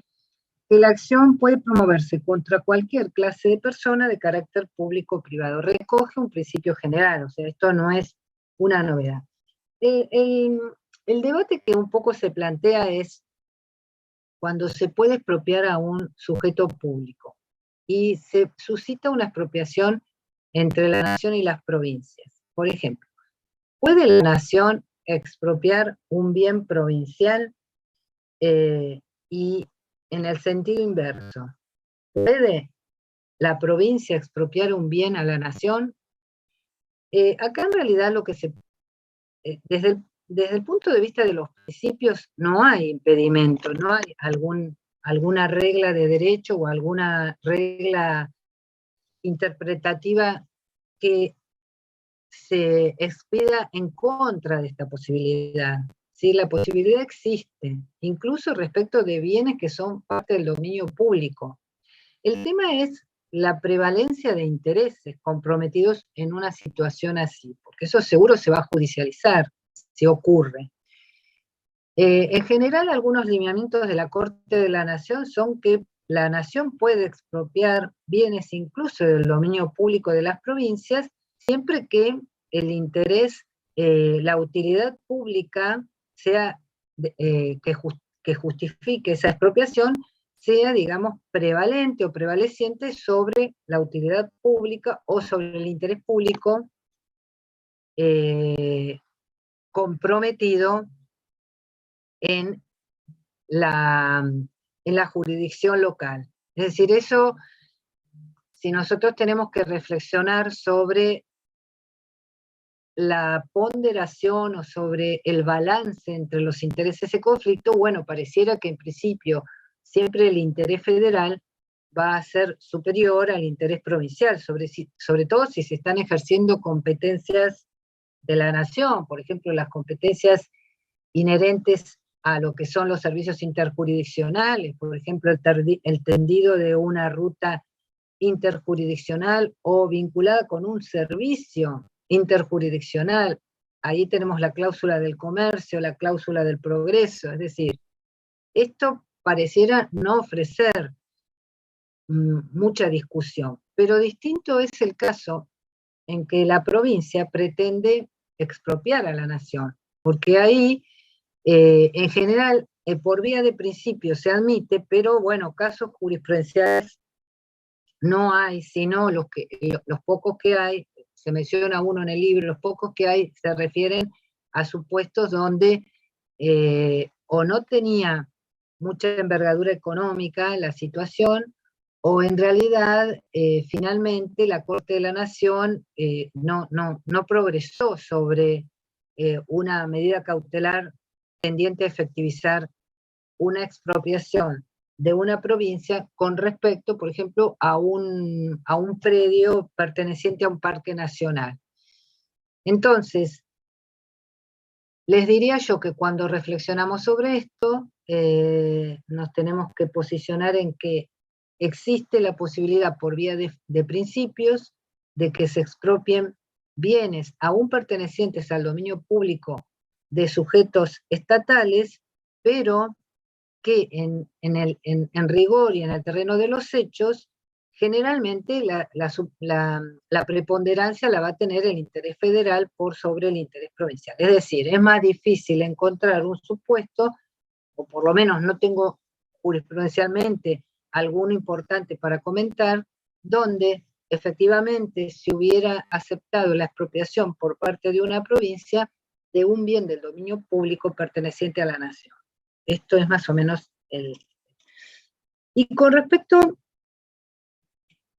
que la acción puede promoverse contra cualquier clase de persona de carácter público o privado. Recoge un principio general, o sea, esto no es una novedad. El debate que un poco se plantea es cuando se puede expropiar a un sujeto público y se suscita una expropiación entre la nación y las provincias. Por ejemplo, ¿puede la nación expropiar un bien provincial y en el sentido inverso? ¿Puede la provincia expropiar un bien a la nación? Acá en realidad lo que desde el punto de vista de los principios no hay impedimento, no hay alguna regla de derecho o alguna regla interpretativa que se expida en contra de esta posibilidad. ¿Sí? La posibilidad existe, incluso respecto de bienes que son parte del dominio público. El tema es la prevalencia de intereses comprometidos en una situación así, porque eso seguro se va a judicializar si ocurre. En general, algunos lineamientos de la Corte de la Nación son que la Nación puede expropiar bienes incluso del dominio público de las provincias, siempre que el interés, la utilidad pública sea, que justifique esa expropiación, sea, digamos, prevalente o prevaleciente sobre la utilidad pública o sobre el interés público comprometido en la jurisdicción local. Es decir, eso, si nosotros tenemos que reflexionar sobre la ponderación o sobre el balance entre los intereses de conflicto, bueno, pareciera que en principio siempre el interés federal va a ser superior al interés provincial, sobre todo si se están ejerciendo competencias de la nación, por ejemplo, las competencias inherentes a lo que son los servicios interjurisdiccionales, por ejemplo, el tendido de una ruta interjurisdiccional o vinculada con un servicio interjurisdiccional. Ahí tenemos la cláusula del comercio, la cláusula del progreso, es decir, esto pareciera no ofrecer mucha discusión, pero distinto es el caso en que la provincia pretende expropiar a la nación, porque ahí, en general, por vía de principio se admite, pero bueno, casos jurisprudenciales no hay, sino los pocos que hay, se menciona uno en el libro, los pocos que hay se refieren a supuestos donde o no tenía mucha envergadura económica la situación, o en realidad finalmente la Corte de la Nación no progresó sobre una medida cautelar tendiente a efectivizar una expropiación de una provincia con respecto, por ejemplo, a un predio perteneciente a un parque nacional. Entonces, les diría yo que cuando reflexionamos sobre esto, nos tenemos que posicionar en que existe la posibilidad por vía de principios de que se expropien bienes aún pertenecientes al dominio público de sujetos estatales, pero que en rigor y en el terreno de los hechos, generalmente la preponderancia la va a tener el interés federal por sobre el interés provincial. Es decir, es más difícil encontrar un supuesto, o por lo menos no tengo jurisprudencialmente alguno importante para comentar, donde efectivamente se hubiera aceptado la expropiación por parte de una provincia de un bien del dominio público perteneciente a la nación. Esto es más o menos el... Y con respecto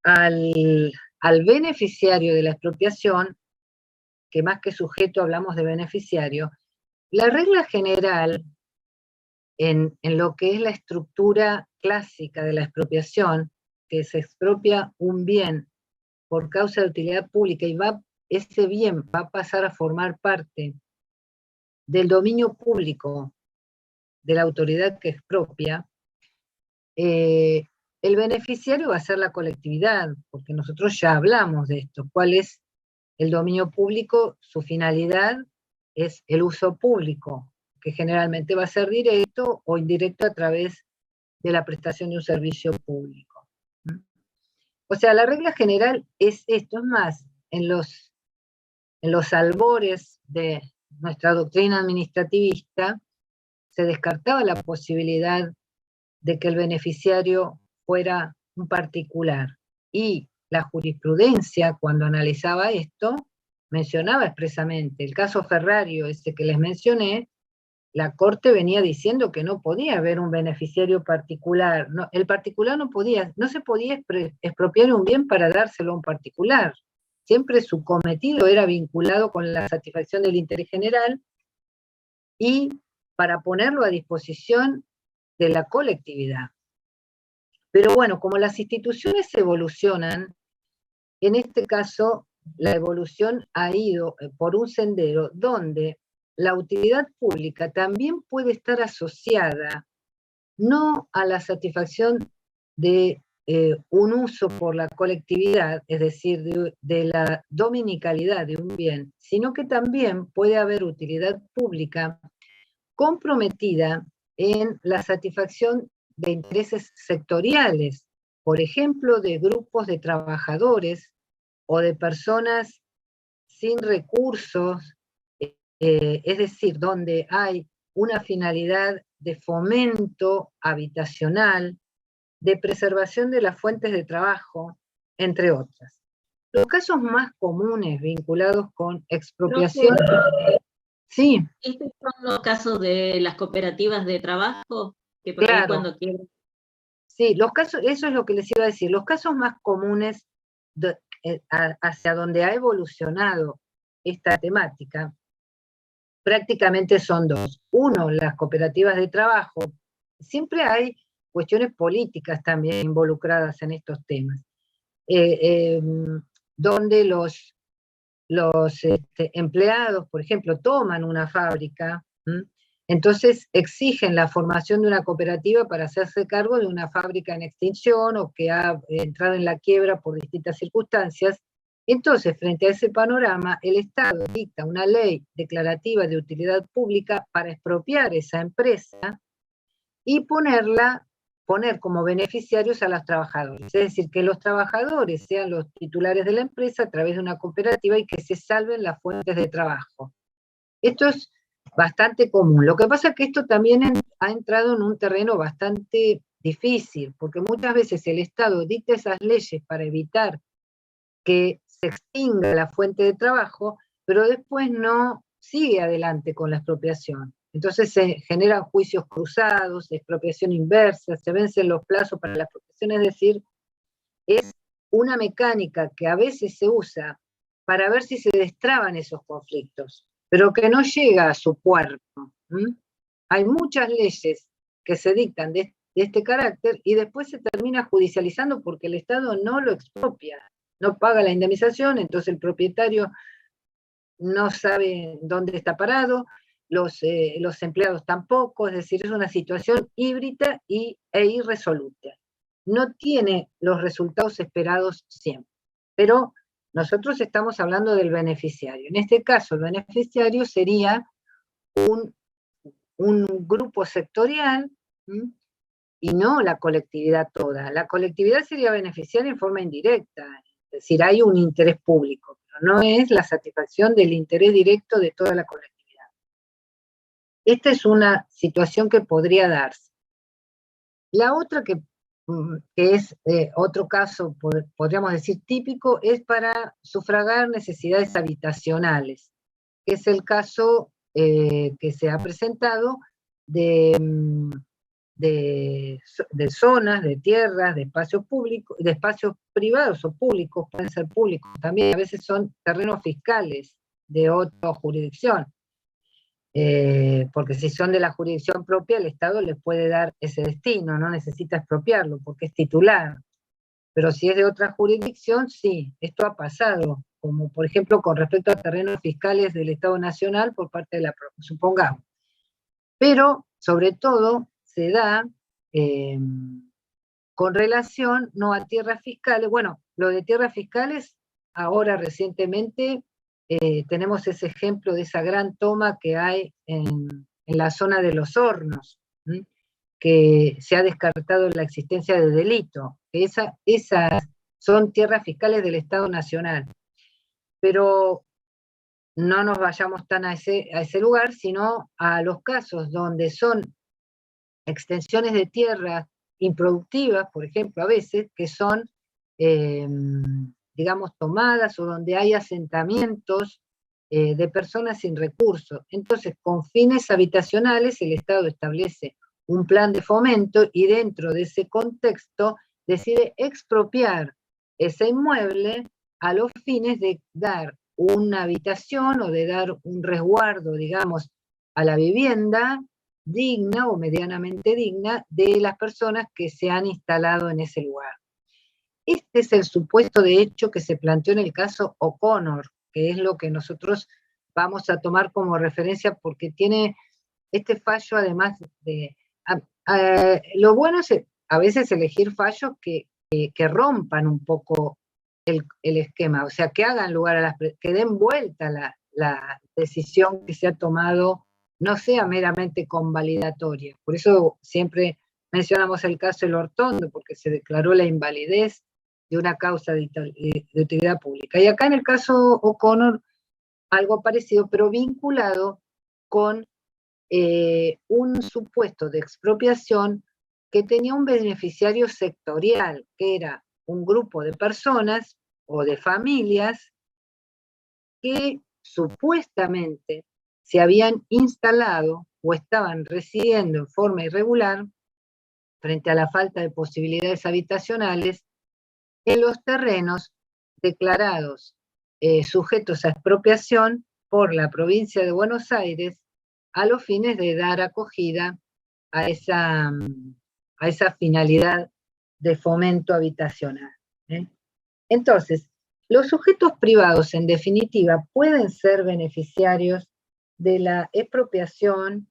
al beneficiario de la expropiación, que más que sujeto hablamos de beneficiario, la regla general en lo que es la estructura clásica de la expropiación, que se expropia un bien por causa de utilidad pública y ese bien va a pasar a formar parte del dominio público de la autoridad que expropia, el beneficiario va a ser la colectividad, porque nosotros ya hablamos de esto. ¿Cuál es el dominio público? Su finalidad es el uso público, que generalmente va a ser directo o indirecto a través de la prestación de un servicio público. O sea, la regla general es esto. Es más, en los albores de nuestra doctrina administrativista, se descartaba la posibilidad de que el beneficiario fuera un particular. Y la jurisprudencia, cuando analizaba esto, mencionaba expresamente el caso Ferrario, ese que les mencioné, la Corte venía diciendo que no podía haber un beneficiario particular. No, el particular no se podía expropiar un bien para dárselo a un particular. Siempre su cometido era vinculado con la satisfacción del interés general y para ponerlo a disposición de la colectividad. Pero bueno, como las instituciones evolucionan, en este caso la evolución ha ido por un sendero donde la utilidad pública también puede estar asociada no a la satisfacción de un uso por la colectividad, es decir, de la dominicalidad de un bien, sino que también puede haber utilidad pública comprometida en la satisfacción de intereses sectoriales, por ejemplo, de grupos de trabajadores o de personas sin recursos, es decir, donde hay una finalidad de fomento habitacional, de preservación de las fuentes de trabajo, entre otras. Los casos más comunes vinculados con expropiación... Sí.
¿Estos son los casos de las cooperativas de trabajo? Que por ahí cuando quieren...
Sí, los casos, eso es lo que les iba a decir. Los casos más comunes hacia donde ha evolucionado esta temática, prácticamente son dos. Uno, las cooperativas de trabajo. Siempre hay cuestiones políticas también involucradas en estos temas, donde los empleados, por ejemplo, toman una fábrica, entonces exigen la formación de una cooperativa para hacerse cargo de una fábrica en extinción o que ha entrado en la quiebra por distintas circunstancias. Entonces, frente a ese panorama, el Estado dicta una ley declarativa de utilidad pública para expropiar esa empresa y poner como beneficiarios a los trabajadores. Es decir, que los trabajadores sean los titulares de la empresa a través de una cooperativa y que se salven las fuentes de trabajo. Esto es bastante común. Lo que pasa es que esto también ha entrado en un terreno bastante difícil, porque muchas veces el Estado dicta esas leyes para evitar que se extinga la fuente de trabajo, pero después no sigue adelante con la expropiación. Entonces se generan juicios cruzados, expropiación inversa, se vencen los plazos para la expropiación, es decir, es una mecánica que a veces se usa para ver si se destraban esos conflictos, pero que no llega a su puerto. Hay muchas leyes que se dictan de este carácter y después se termina judicializando porque el Estado no lo expropia, no paga la indemnización, entonces el propietario no sabe dónde está parado, los empleados tampoco, es decir, es una situación híbrida e irresoluta. No tiene los resultados esperados siempre, pero nosotros estamos hablando del beneficiario. En este caso, el beneficiario sería un grupo sectorial, y no la colectividad toda. La colectividad sería beneficiaria en forma indirecta, es decir, hay un interés público, pero no es la satisfacción del interés directo de toda la colectividad. Esta es una situación que podría darse. La otra que es otro caso, podríamos decir típico, es para sufragar necesidades habitacionales, que es el caso que se ha presentado de zonas, de tierras, de espacios públicos, de espacios privados o públicos, pueden ser públicos también, a veces son terrenos fiscales de otra jurisdicción, porque si son de la jurisdicción propia, el Estado les puede dar ese destino, no necesita expropiarlo porque es titular, pero si es de otra jurisdicción, sí, esto ha pasado, como por ejemplo con respecto a terrenos fiscales del Estado Nacional por parte de la propia, supongamos. Pero, sobre todo, se da con relación no a tierras fiscales. Bueno, lo de tierras fiscales, ahora recientemente tenemos ese ejemplo de esa gran toma que hay en la zona de Los Hornos, que se ha descartado la existencia de delito. Esas son tierras fiscales del Estado Nacional. Pero no nos vayamos tan a ese lugar, sino a los casos donde son extensiones de tierras improductivas, por ejemplo, a veces, que son, digamos, tomadas o donde hay asentamientos de personas sin recursos. Entonces, con fines habitacionales, el Estado establece un plan de fomento y dentro de ese contexto decide expropiar ese inmueble a los fines de dar una habitación o de dar un resguardo, digamos, a la vivienda digna o medianamente digna de las personas que se han instalado en ese lugar. Este es el supuesto de hecho que se planteó en el caso O'Connor, que es lo que nosotros vamos a tomar como referencia porque tiene este fallo, además de... lo bueno es a veces elegir fallos que rompan un poco el esquema, o sea, que hagan lugar a que den vuelta la decisión que se ha tomado, no sea meramente convalidatoria. Por eso siempre mencionamos el caso del Ortondo, porque se declaró la invalidez de una causa de utilidad pública. Y acá en el caso O'Connor, algo parecido, pero vinculado con un supuesto de expropiación que tenía un beneficiario sectorial, que era un grupo de personas o de familias que supuestamente se habían instalado o estaban residiendo en forma irregular frente a la falta de posibilidades habitacionales en los terrenos declarados sujetos a expropiación por la provincia de Buenos Aires a los fines de dar acogida a esa finalidad de fomento habitacional. Entonces, los sujetos privados, en definitiva, pueden ser beneficiarios de la expropiación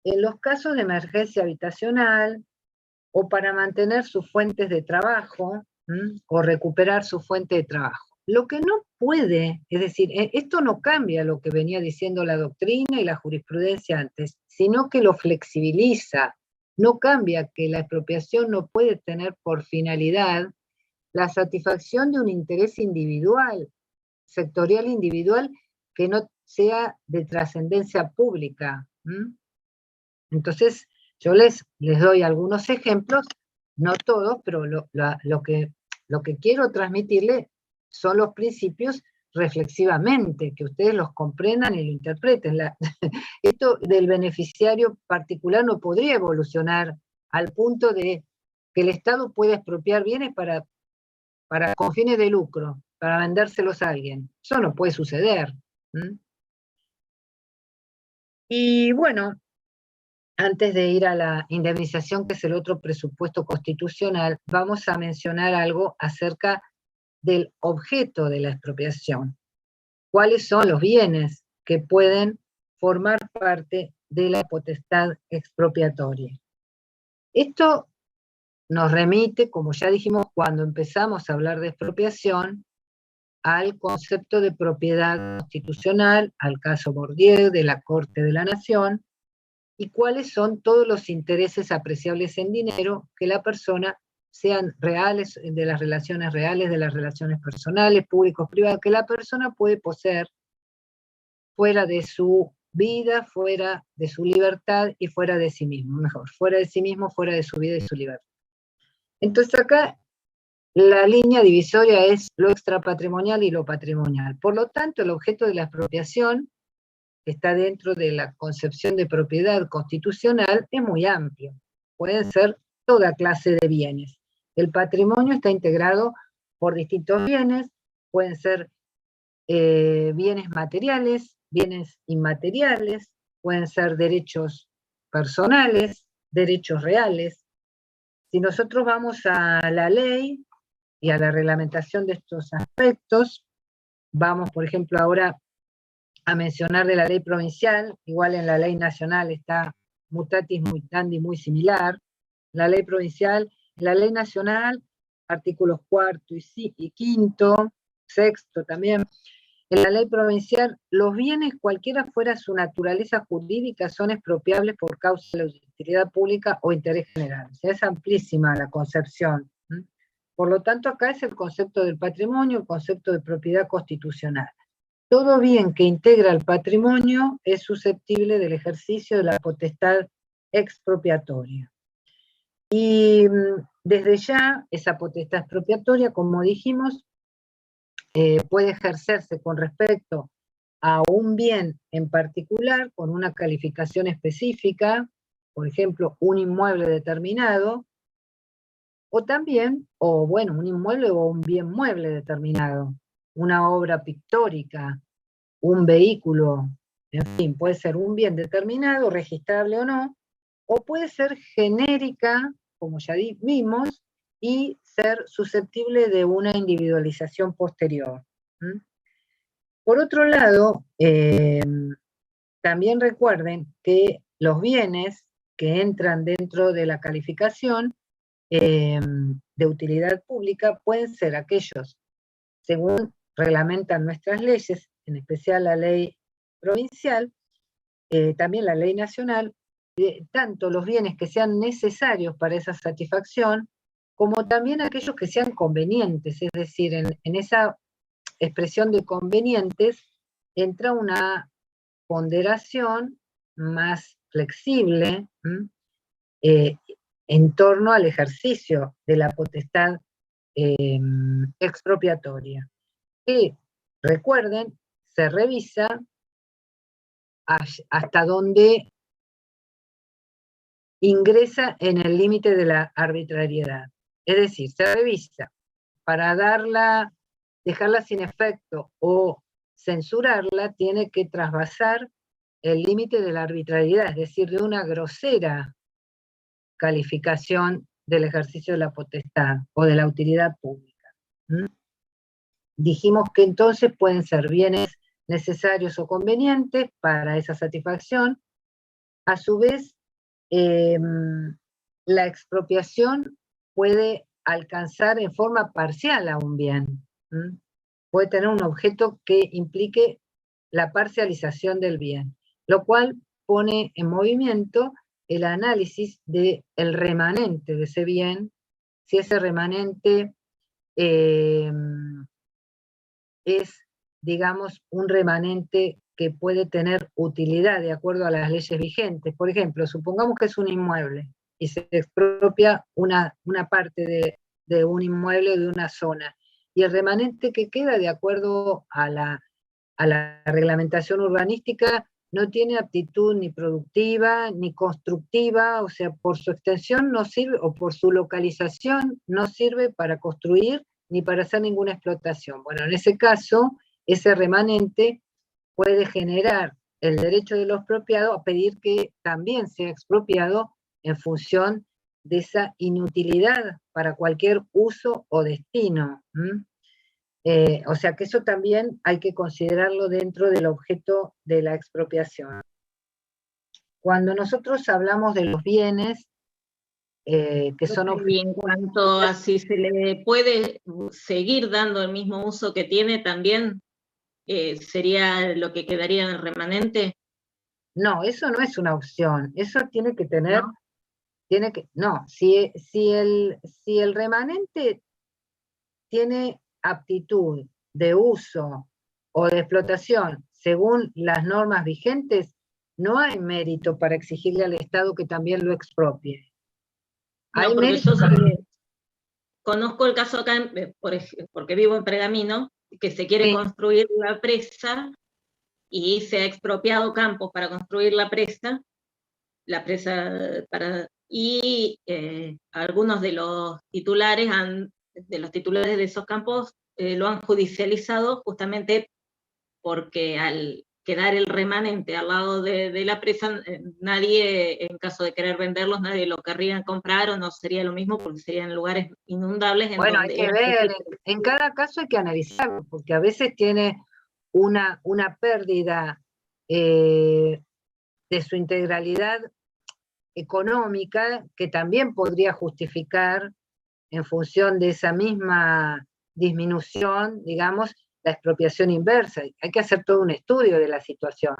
en los casos de emergencia habitacional o para mantener sus fuentes de trabajo o recuperar su fuente de trabajo. Lo que no puede, es decir, esto no cambia lo que venía diciendo la doctrina y la jurisprudencia antes, sino que lo flexibiliza. No cambia que la expropiación no puede tener por finalidad la satisfacción de un interés individual, sectorial individual, que no sea de trascendencia pública. Entonces, yo les doy algunos ejemplos, no todos, pero lo que quiero transmitirles son los principios reflexivamente, que ustedes los comprendan y lo interpreten. Esto del beneficiario particular no podría evolucionar al punto de que el Estado pueda expropiar bienes con fines de lucro, para vendérselos a alguien. Eso no puede suceder. Y bueno, antes de ir a la indemnización, que es el otro presupuesto constitucional, vamos a mencionar algo acerca del objeto de la expropiación. ¿Cuáles son los bienes que pueden formar parte de la potestad expropiatoria. Esto nos remite, como ya dijimos cuando empezamos a hablar de expropiación, al concepto de propiedad constitucional, al caso Bourdieu de la Corte de la Nación, y cuáles son todos los intereses apreciables en dinero que la persona, sean reales, de las relaciones reales, de las relaciones personales, públicos, privadas, que la persona puede poseer fuera de su vida, fuera de su libertad y fuera de sí mismo, mejor, fuera de sí mismo, fuera de su vida y su libertad. Entonces acá la línea divisoria es lo extrapatrimonial y lo patrimonial. Por lo tanto, el objeto de la expropiación, que está dentro de la concepción de propiedad constitucional, es muy amplio. Pueden ser toda clase de bienes. El patrimonio está integrado por distintos bienes, pueden ser bienes materiales, bienes inmateriales, pueden ser derechos personales, derechos reales. Si nosotros vamos a la ley y a la reglamentación de estos aspectos, vamos, por ejemplo, ahora a mencionar de la ley provincial, igual en la ley nacional está mutatis mutandi muy similar, la ley provincial, la ley nacional, artículos 4 y 5, 6 también. En la ley provincial, los bienes, cualquiera fuera su naturaleza jurídica, son expropiables por causa de la utilidad pública o interés general. O sea, es amplísima la concepción. Por lo tanto, acá es el concepto del patrimonio, el concepto de propiedad constitucional. Todo bien que integra el patrimonio es susceptible del ejercicio de la potestad expropiatoria. Y desde ya, esa potestad expropiatoria, como dijimos, puede ejercerse con respecto a un bien en particular, con una calificación específica, por ejemplo, un inmueble determinado, o también, o bueno, un inmueble o un bien mueble determinado, una obra pictórica, un vehículo, en fin, puede ser un bien determinado, registrable o no, o puede ser genérica, como ya vimos, y ser susceptible de una individualización posterior. Por otro lado, también recuerden que los bienes que entran dentro de la calificación de utilidad pública pueden ser aquellos, según reglamentan nuestras leyes, en especial la ley provincial, también la ley nacional, tanto los bienes que sean necesarios para esa satisfacción, como también aquellos que sean convenientes, es decir, en esa expresión de convenientes entra una ponderación más flexible en torno al ejercicio de la potestad expropiatoria. Que, recuerden, se revisa hasta donde ingresa en el límite de la arbitrariedad. Es decir, se revisa para dejarla sin efecto o censurarla, tiene que trasvasar el límite de la arbitrariedad, es decir, de una grosera calificación del ejercicio de la potestad o de la utilidad pública. Dijimos que entonces pueden ser bienes necesarios o convenientes para esa satisfacción. A su vez, la expropiación puede alcanzar en forma parcial a un bien. Puede tener un objeto que implique la parcialización del bien, lo cual pone en movimiento el análisis del remanente de ese bien, si ese remanente es, digamos, un remanente que puede tener utilidad de acuerdo a las leyes vigentes. Por ejemplo, supongamos que es un inmueble y se expropia una parte de un inmueble de una zona, y el remanente que queda de acuerdo a la reglamentación urbanística no tiene aptitud ni productiva ni constructiva, o sea, por su extensión no sirve, o por su localización no sirve para construir ni para hacer ninguna explotación. Bueno, en ese caso, ese remanente puede generar el derecho de los expropiados a pedir que también sea expropiado en función de esa inutilidad para cualquier uso o destino. O sea que eso también hay que considerarlo dentro del objeto de la expropiación. Cuando nosotros hablamos de los bienes, que son
Y en cuanto a si se le puede seguir dando el mismo uso que tiene, también sería lo que quedaría en el remanente,
no, eso no es una opción, eso tiene que tener,
¿no?
no, si el remanente tiene aptitud de uso o de explotación según las normas vigentes, no hay mérito para exigirle al Estado que también lo expropie.
No,
Hay
porque
mérito
yo
para...
conozco el caso acá, porque vivo en Pergamino, que se quiere
Sí,
construir la presa y se ha expropiado campos para construir la presa y algunos de los titulares de esos campos lo han judicializado justamente porque al quedar el remanente al lado de la presa, nadie, en caso de querer venderlos, nadie lo querría comprar o no sería lo mismo porque serían lugares inundables en
bueno, hay
donde
que
era
ver,
posible.
en cada caso hay que analizarlo, porque a veces tiene una pérdida de su integralidad económica que también podría justificar, en función de esa misma disminución, digamos, la expropiación inversa. Hay que hacer todo un estudio de la situación.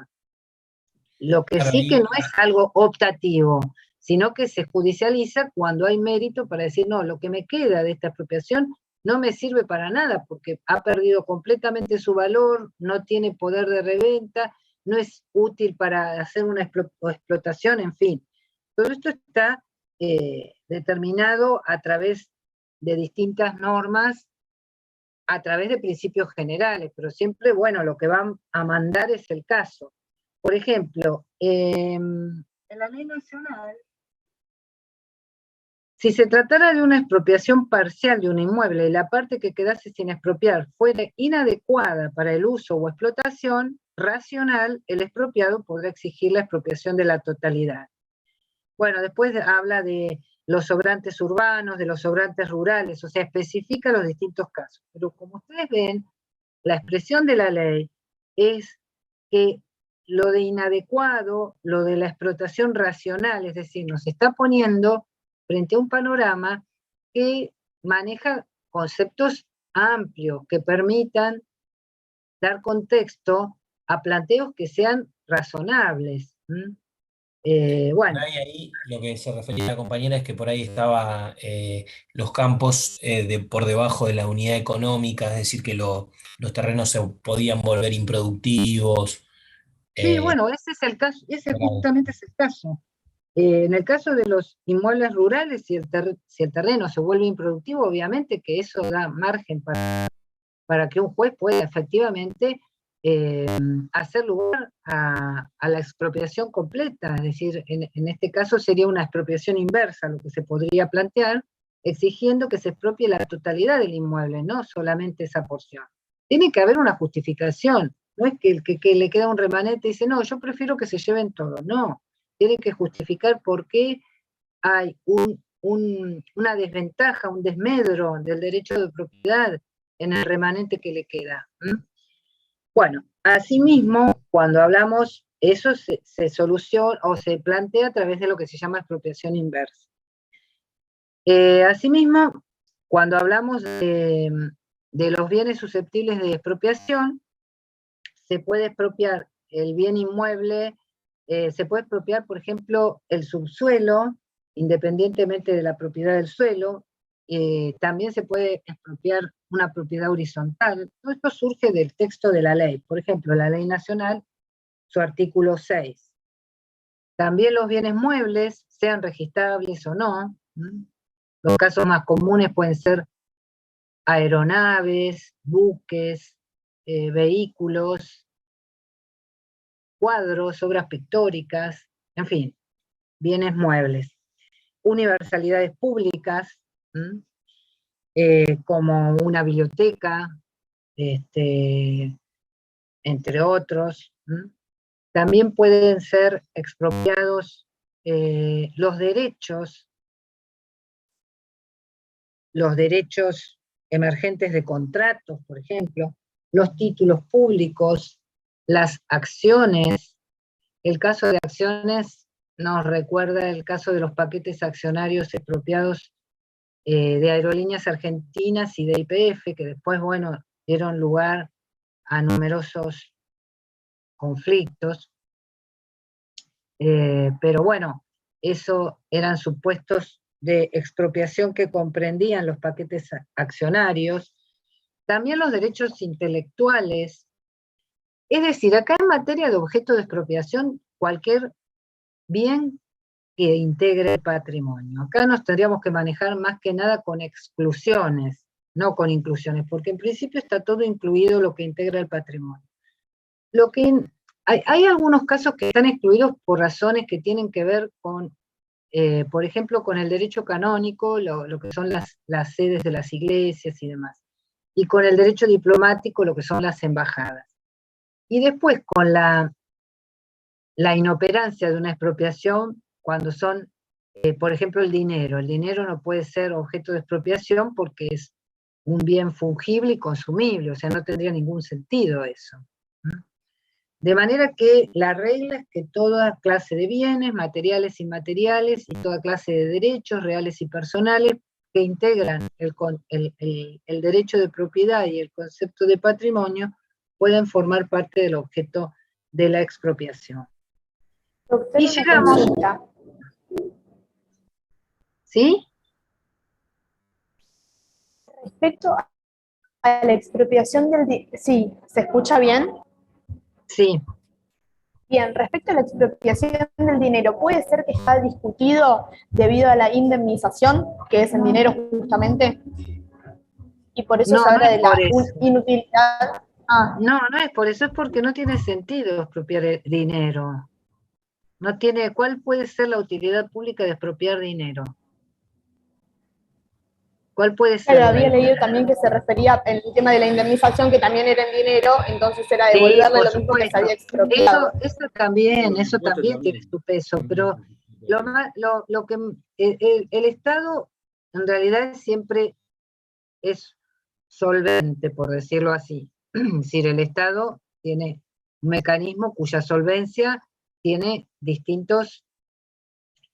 Lo que
Claro,
sí que
ahí,
no es algo optativo, sino que se judicializa cuando hay mérito para decir, no, lo que me queda de esta expropiación no me sirve para nada porque ha perdido completamente su valor, no tiene poder de reventa, no es útil para hacer una explotación, en fin. Todo esto está determinado a través de distintas normas, a través de principios generales, pero siempre, bueno, lo que van a mandar es el caso. Por ejemplo, en la ley nacional, si se tratara de una expropiación parcial de un inmueble y la parte que quedase sin expropiar fuera inadecuada para el uso o explotación racional, el expropiado podrá exigir la expropiación de la totalidad. Bueno, después habla de los sobrantes urbanos, de los sobrantes rurales, o sea, especifica los distintos casos. Pero como ustedes ven, la expresión de la ley es que lo de inadecuado, lo de la explotación racional, es decir, nos está poniendo frente a un panorama que maneja conceptos amplios, que permitan dar contexto a planteos que sean razonables.
por
Bueno,
ahí lo que se refería a la compañera es que por ahí estaba los campos por debajo de la unidad económica, es decir, que los terrenos se podían volver improductivos.
sí,
eh,
bueno, ese es el caso, ese
claro.
justamente es el caso. En el caso de los inmuebles rurales, si el terreno se vuelve improductivo, obviamente que eso da margen para que un juez pueda efectivamente eh, hacer lugar a la expropiación completa, es decir, en este caso sería una expropiación inversa lo que se podría plantear, exigiendo que se expropie la totalidad del inmueble, no solamente esa porción. Tiene que haber una justificación, no es que el que le queda un remanente dice, no, yo prefiero que se lleven todo, no, tiene que justificar por qué hay una desventaja, un desmedro del derecho de propiedad en el remanente que le queda. Bueno, asimismo, cuando hablamos, eso se soluciona o se plantea a través de lo que se llama expropiación inversa. Asimismo, cuando hablamos de los bienes susceptibles de expropiación, se puede expropiar el bien inmueble, se puede expropiar, por ejemplo, el subsuelo, independientemente de la propiedad del suelo, también se puede expropiar una propiedad horizontal. Todo esto surge del texto de la ley. Por ejemplo, la ley nacional, su artículo 6. También los bienes muebles, sean registrables o no. Los casos más comunes pueden ser aeronaves, buques, vehículos, cuadros, obras pictóricas, en fin, bienes muebles. Universalidades públicas, como una biblioteca, entre otros. También pueden ser expropiados los derechos emergentes de contratos, por ejemplo, los títulos públicos, las acciones. El caso de acciones nos recuerda el caso de los paquetes accionarios expropiados de Aerolíneas Argentinas y de YPF, que después, bueno, dieron lugar a numerosos conflictos. Pero bueno, eso eran supuestos de expropiación que comprendían los paquetes accionarios, también los derechos intelectuales. Es decir, acá en materia de objeto de expropiación, cualquier bien que integre el patrimonio. Acá nos tendríamos que manejar más que nada con exclusiones, no con inclusiones, porque en principio está todo incluido lo que integra el patrimonio. Hay algunos casos que están excluidos por razones que tienen que ver con, por ejemplo, con el derecho canónico, lo que son las sedes de las iglesias y demás, y con el derecho diplomático, lo que son las embajadas. Y después con la inoperancia de una expropiación, cuando son, por ejemplo, el dinero no puede ser objeto de expropiación porque es un bien fungible y consumible, o sea, no tendría ningún sentido eso. De manera que la regla es que toda clase de bienes, materiales e inmateriales, y toda clase de derechos reales y personales que integran el derecho de propiedad y el concepto de patrimonio, pueden formar parte del objeto de la expropiación.
Doctora,
Y llegamos...
consulta.
¿Sí?
Respecto a la expropiación del... Sí, ¿se escucha bien?
Sí.
Bien, respecto a la expropiación del dinero, ¿puede ser que está discutido debido a la indemnización, que es el dinero justamente? Y por eso
No,
se habla
no es
de la
por eso.
inutilidad.
No, no es por eso, es porque no tiene sentido expropiar el dinero. No tiene, ¿cuál puede ser la utilidad pública de expropiar dinero? ¿Cuál puede ser?
Claro, había leído también que se refería al tema de la indemnización, que también era en dinero, entonces era
Sí,
devolverle
por
lo mismo que se
supuesto.
había expropiado.
Eso también tiene su peso, pero lo que el Estado en realidad siempre es solvente, por decirlo así. Es decir, el Estado tiene un mecanismo cuya solvencia tiene distintos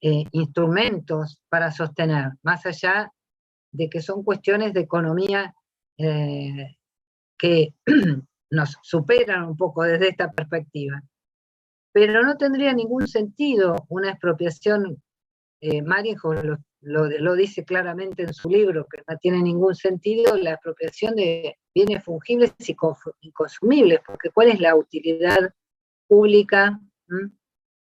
instrumentos para sostener, más allá de que son cuestiones de economía que nos superan un poco desde esta perspectiva. Pero no tendría ningún sentido una expropiación, Marinho lo dice claramente en su libro, que no tiene ningún sentido la expropiación de bienes fungibles y consumibles, porque ¿cuál es la utilidad pública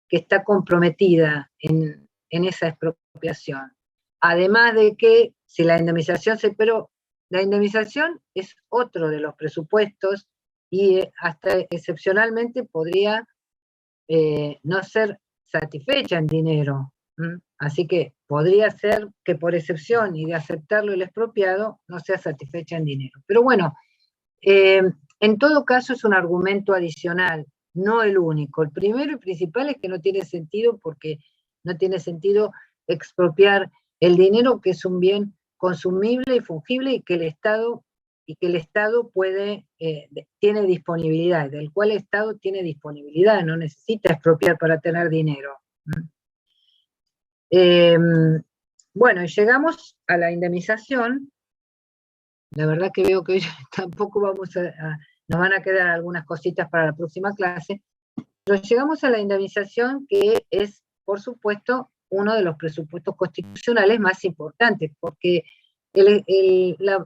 que está comprometida en esa expropiación? Además de que si la indemnización pero la indemnización es otro de los presupuestos y hasta excepcionalmente podría no ser satisfecha en dinero. Así que podría ser que por excepción y de aceptarlo el expropiado no sea satisfecha en dinero. Pero bueno, en todo caso es un argumento adicional, no el único. El primero y principal es que no tiene sentido porque no tiene sentido expropiar el dinero, que es un bien consumible y fungible y que el Estado tiene disponibilidad, del cual el Estado tiene disponibilidad, no necesita expropiar para tener dinero. Bueno, y llegamos a la indemnización. La verdad que veo que hoy tampoco nos van a quedar algunas cositas para la próxima clase, pero llegamos a la indemnización, que es, por supuesto, uno de los presupuestos constitucionales más importantes, porque la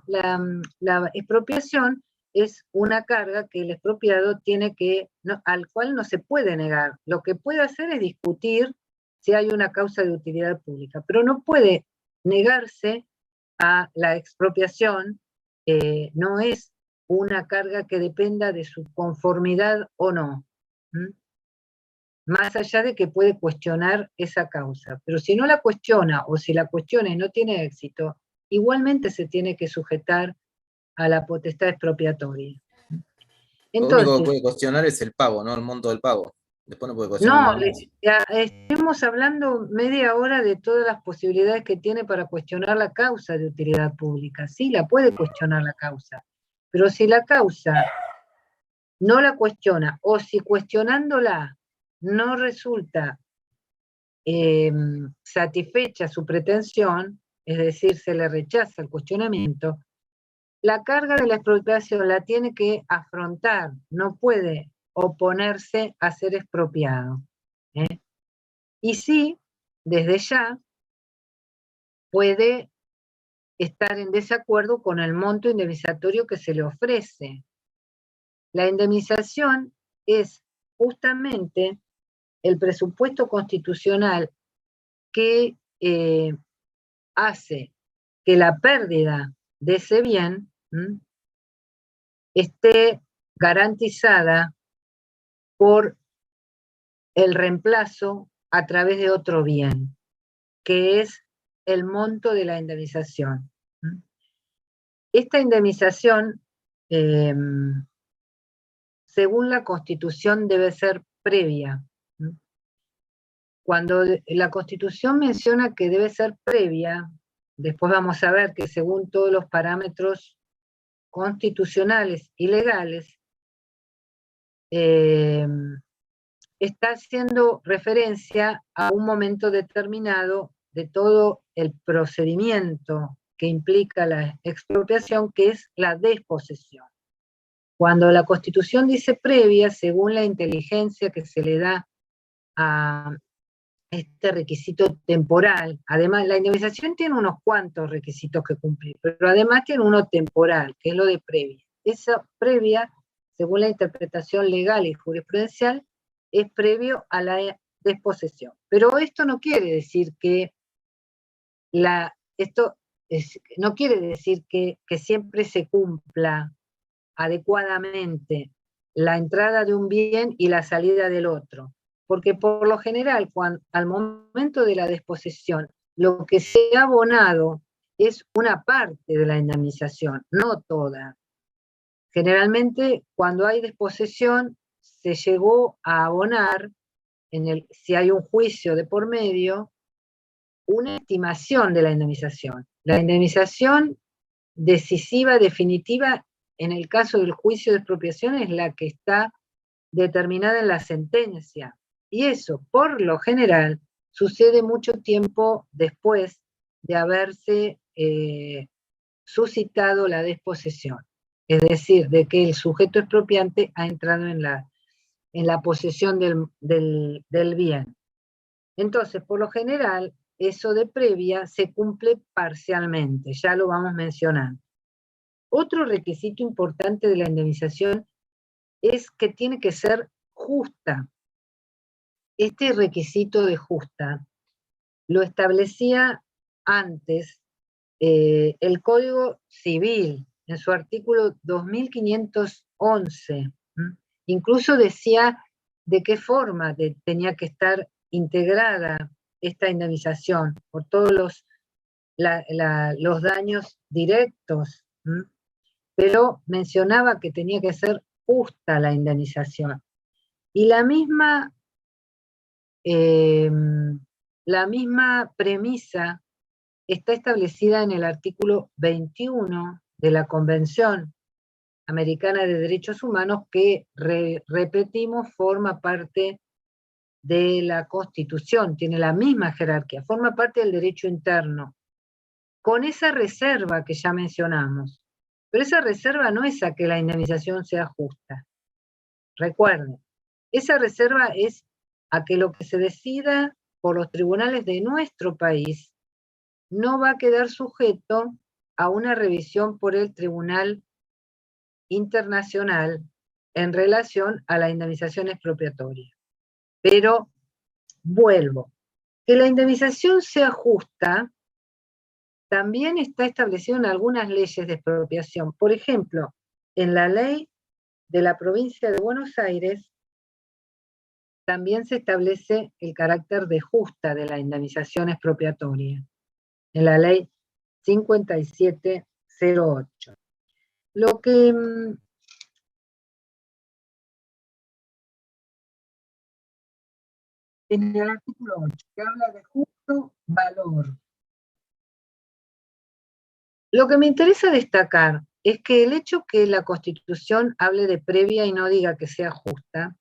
expropiación es una carga que el expropiado tiene al cual no se puede negar. Lo que puede hacer es discutir si hay una causa de utilidad pública, pero no puede negarse a la expropiación. No es una carga que dependa de su conformidad o no. Más allá de que puede cuestionar esa causa. Pero si no la cuestiona, o si la cuestiona y no tiene éxito, igualmente se tiene que sujetar a la potestad expropiatoria.
Entonces, lo único que
Entonces,
puede cuestionar es el pago, ¿no? El monto del pago. Después no puede cuestionar
No,
nada.
estuvimos hablando media hora de todas las posibilidades que tiene para cuestionar la causa de utilidad pública. Sí, la puede cuestionar la causa, pero si la causa no la cuestiona, o si cuestionándola no resulta satisfecha su pretensión, es decir, se le rechaza el cuestionamiento, la carga de la expropiación la tiene que afrontar, no puede oponerse a ser expropiado. Y sí, desde ya, puede estar en desacuerdo con el monto indemnizatorio que se le ofrece. La indemnización es justamente el presupuesto constitucional que hace que la pérdida de ese bien esté garantizada por el reemplazo a través de otro bien, que es el monto de la indemnización. Esta indemnización, según la Constitución, debe ser previa. Cuando la Constitución menciona que debe ser previa, después vamos a ver que según todos los parámetros constitucionales y legales, está haciendo referencia a un momento determinado de todo el procedimiento que implica la expropiación, que es la desposesión. Cuando la Constitución dice previa, según la inteligencia que se le da a este requisito temporal, además la indemnización tiene unos cuantos requisitos que cumplir, pero además tiene uno temporal, que es lo de previa. Esa previa, según la interpretación legal y jurisprudencial, es previo a la desposesión. Pero esto no quiere decir que no quiere decir que siempre se cumpla adecuadamente la entrada de un bien y la salida del otro, porque por lo general, al momento de la desposesión, lo que se ha abonado es una parte de la indemnización, no toda. Generalmente, cuando hay desposesión, se llegó a abonar, si hay un juicio de por medio, una estimación de la indemnización. La indemnización decisiva, definitiva, en el caso del juicio de expropiación, es la que está determinada en la sentencia. Y eso, por lo general, sucede mucho tiempo después de haberse suscitado la desposesión. Es decir, de que el sujeto expropiante ha entrado en la posesión del bien. Entonces, por lo general, eso de previa se cumple parcialmente, ya lo vamos mencionando. Otro requisito importante de la indemnización es que tiene que ser justa. Este requisito de justa lo establecía antes el Código Civil, en su artículo 2511. Incluso decía de qué forma tenía que estar integrada esta indemnización por todos los daños directos, pero mencionaba que tenía que ser justa la indemnización. Y la misma premisa está establecida en el artículo 21 de la Convención Americana de Derechos Humanos, que, repetimos, forma parte de la Constitución, tiene la misma jerarquía, forma parte del derecho interno, con esa reserva que ya mencionamos. Pero esa reserva no es a que la indemnización sea justa. Recuerden, esa reserva es a que lo que se decida por los tribunales de nuestro país no va a quedar sujeto a una revisión por el Tribunal Internacional en relación a la indemnización expropiatoria. Pero, vuelvo, que la indemnización sea justa también está establecido en algunas leyes de expropiación. Por ejemplo, en la ley de la provincia de Buenos Aires también se establece el carácter de justa de la indemnización expropiatoria, en la ley 5708. Lo que en el artículo 8, que habla de justo valor. Lo que me interesa destacar es que el hecho que la Constitución hable de previa y no diga que sea justa,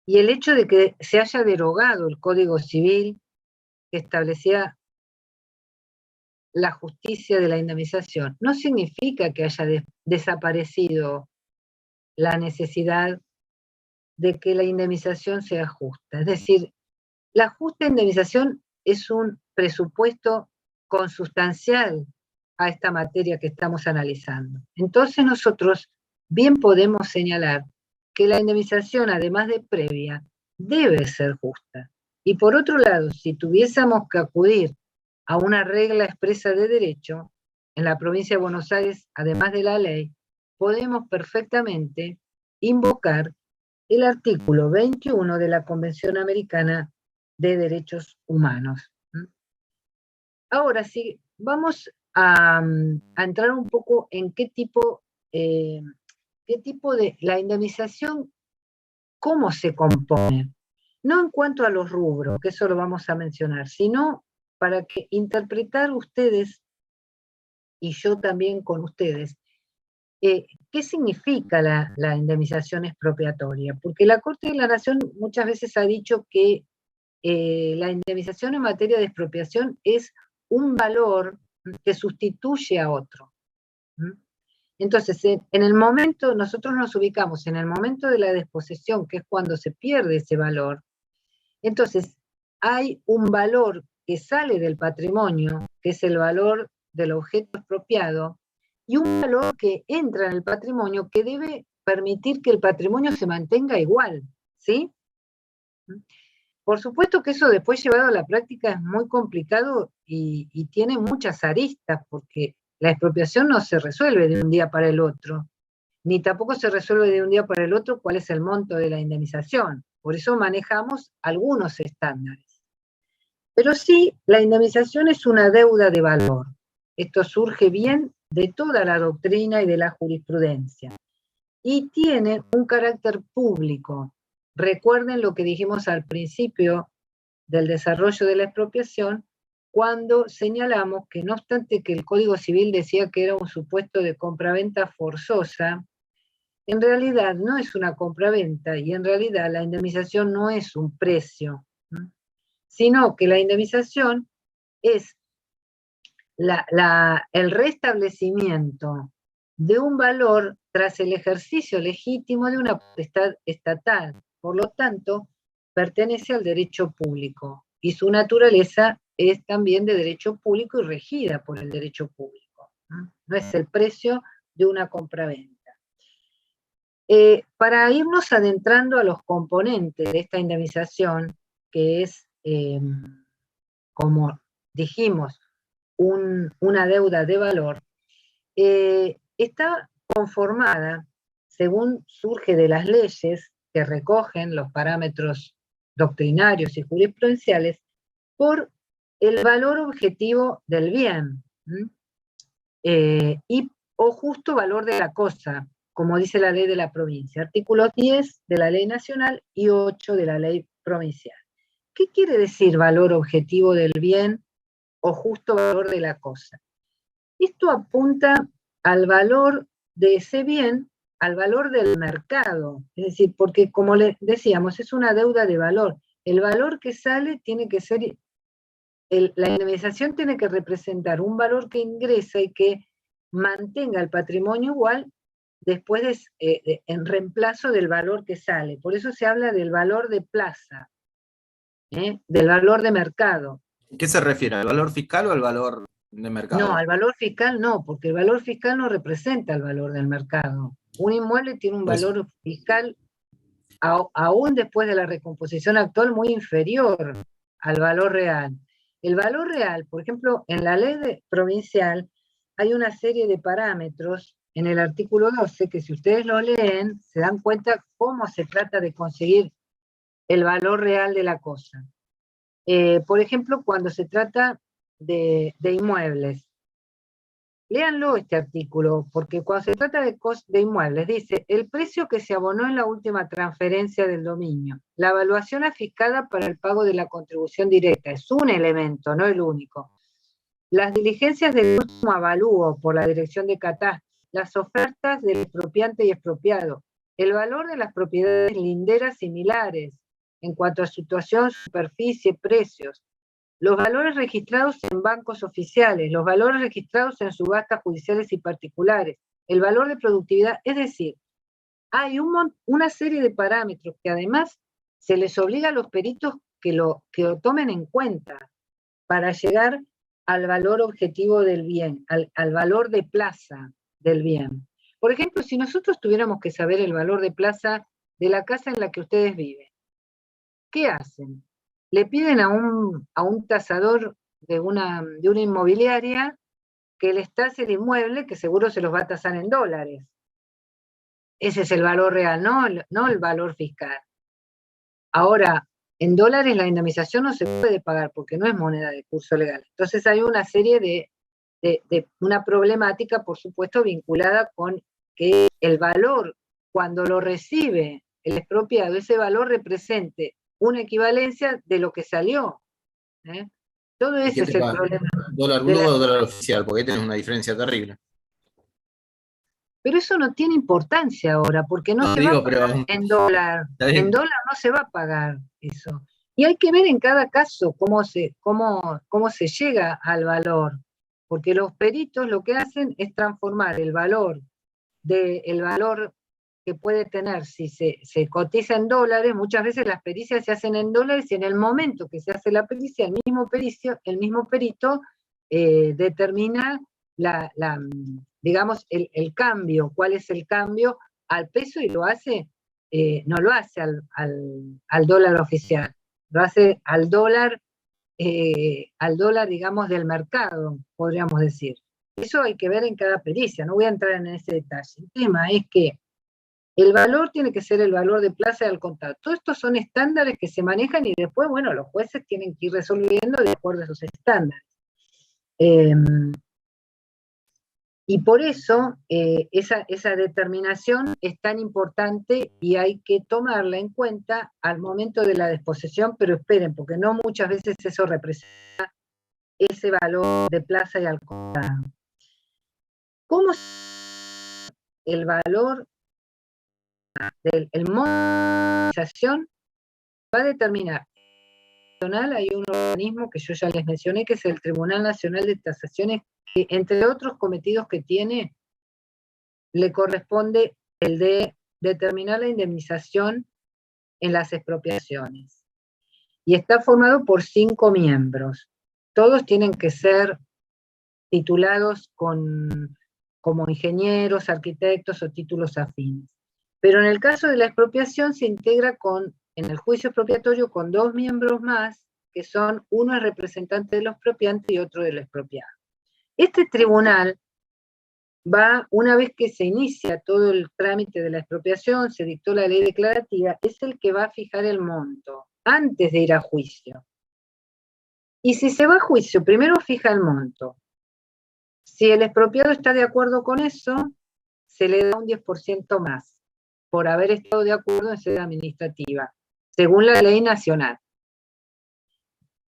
y el hecho de que se haya derogado el Código Civil que establecía la justicia de la indemnización, no significa que haya desaparecido la necesidad de que la indemnización sea justa. Es decir, la justa indemnización es un presupuesto consustancial a esta materia que estamos analizando. Entonces nosotros bien podemos señalar que la indemnización, además de previa, debe ser justa. Y por otro lado, si tuviésemos que acudir a una regla expresa de derecho, en la provincia de Buenos Aires, además de la ley, podemos perfectamente invocar el artículo 21 de la Convención Americana de Derechos Humanos. Ahora sí, vamos a entrar un poco en qué tipo de la indemnización, cómo se compone. No en cuanto a los rubros, que eso lo vamos a mencionar, sino para que interpretar ustedes, y yo también con ustedes, ¿qué significa la indemnización expropiatoria? Porque la Corte de la Nación muchas veces ha dicho que la indemnización en materia de expropiación es un valor que sustituye a otro. Entonces, en el momento, nosotros nos ubicamos en el momento de la desposesión, que es cuando se pierde ese valor. Entonces, hay un valor que sale del patrimonio, que es el valor del objeto expropiado, y un valor que entra en el patrimonio que debe permitir que el patrimonio se mantenga igual, ¿sí? Por supuesto que eso después llevado a la práctica es muy complicado y tiene muchas aristas, porque la expropiación no se resuelve de un día para el otro, ni tampoco se resuelve de un día para el otro cuál es el monto de la indemnización. Por eso manejamos algunos estándares. Pero sí, la indemnización es una deuda de valor. Esto surge bien de toda la doctrina y de la jurisprudencia. Y tiene un carácter público. Recuerden lo que dijimos al principio del desarrollo de la expropiación, cuando señalamos que no obstante que el Código Civil decía que era un supuesto de compraventa forzosa, en realidad no es una compraventa y en realidad la indemnización no es un precio, sino que la indemnización es el restablecimiento de un valor tras el ejercicio legítimo de una potestad estatal. Por lo tanto, pertenece al derecho público y su naturaleza es también de derecho público y regida por el derecho público. No es el precio de una compraventa. Para irnos adentrando a los componentes de esta indemnización, que es, como dijimos, una deuda de valor, está conformada, según surge de las leyes que recogen los parámetros doctrinarios y jurisprudenciales, por el valor objetivo del bien, o justo valor de la cosa, como dice la ley de la provincia, artículos 10 de la ley nacional y 8 de la ley provincial. ¿Qué quiere decir valor objetivo del bien o justo valor de la cosa? Esto apunta al valor de ese bien, al valor del mercado, es decir, porque como les decíamos, es una deuda de valor. El valor que sale tiene que ser, la indemnización tiene que representar un valor que ingresa y que mantenga el patrimonio igual después en reemplazo del valor que sale. Por eso se habla del valor de plaza, del valor de mercado.
¿Qué se refiere? ¿Al valor fiscal o al valor de mercado?
No, al valor fiscal no, porque el valor fiscal no representa el valor del mercado. Un inmueble tiene un valor fiscal, aún después de la recomposición actual, muy inferior al valor real. El valor real, por ejemplo, en la ley provincial hay una serie de parámetros en el artículo 12 que si ustedes lo leen se dan cuenta cómo se trata de conseguir el valor real de la cosa. Por ejemplo, cuando se trata de inmuebles, léanlo este artículo, porque cuando se trata de inmuebles, dice, el precio que se abonó en la última transferencia del dominio, la evaluación afiscada para el pago de la contribución directa, es un elemento, no el único. Las diligencias del último avalúo por la Dirección de Catastro, las ofertas del expropiante y expropiado, el valor de las propiedades linderas similares en cuanto a situación, superficie, precios, los valores registrados en bancos oficiales, los valores registrados en subastas judiciales y particulares, el valor de productividad, es decir, hay una serie de parámetros que además se les obliga a los peritos que lo tomen en cuenta para llegar al valor objetivo del bien, al valor de plaza del bien. Por ejemplo, si nosotros tuviéramos que saber el valor de plaza de la casa en la que ustedes viven, ¿qué hacen? Le piden a un tasador de una inmobiliaria que les tase el inmueble, que seguro se los va a tasar en dólares. Ese es el valor real, no el valor fiscal. Ahora, en dólares la indemnización no se puede pagar porque no es moneda de curso legal. Entonces hay una serie de una problemática, por supuesto, vinculada con que el valor, cuando lo recibe el expropiado, ese valor represente una equivalencia de lo que salió. Todo ese es el problema.
¿Dólar blue o dólar oficial? Porque ahí tenés una diferencia terrible.
Pero eso no tiene importancia ahora, porque no se va a pagar en dólar. En dólar no se va a pagar eso. Y hay que ver en cada caso cómo se llega al valor. Porque los peritos lo que hacen es transformar el valor que puede tener si se cotiza en dólares. Muchas veces las pericias se hacen en dólares y en el momento que se hace la pericia, el mismo perito determina digamos, el cambio, cuál es el cambio al peso, y lo hace, no lo hace al dólar oficial, lo hace al dólar, digamos, del mercado, podríamos decir. Eso hay que ver en cada pericia, no voy a entrar en ese detalle. El tema es que el valor tiene que ser el valor de plaza y al contado. Todos estos son estándares que se manejan y después, bueno, los jueces tienen que ir resolviendo de acuerdo a esos estándares. Y por eso esa determinación es tan importante y hay que tomarla en cuenta al momento de la disposición, pero esperen, porque no muchas veces eso representa ese valor de plaza y al contado. ¿Cómo el valor del monto de tasación va a determinar? Hay un organismo que yo ya les mencioné, que es el Tribunal Nacional de Tasaciones, que entre otros cometidos que tiene, le corresponde el de determinar la indemnización en las expropiaciones. Y está formado por 5 miembros. Todos tienen que ser titulados como ingenieros, arquitectos o títulos afines. Pero en el caso de la expropiación se integra en el juicio expropiatorio con 2 miembros más, que son uno el representante de los expropiantes y otro del expropiado. Este tribunal va, una vez que se inicia todo el trámite de la expropiación, se dictó la ley declarativa, es el que va a fijar el monto, antes de ir a juicio. Y si se va a juicio, primero fija el monto. Si el expropiado está de acuerdo con eso, se le da un 10% más, por haber estado de acuerdo en sede administrativa, según la ley nacional.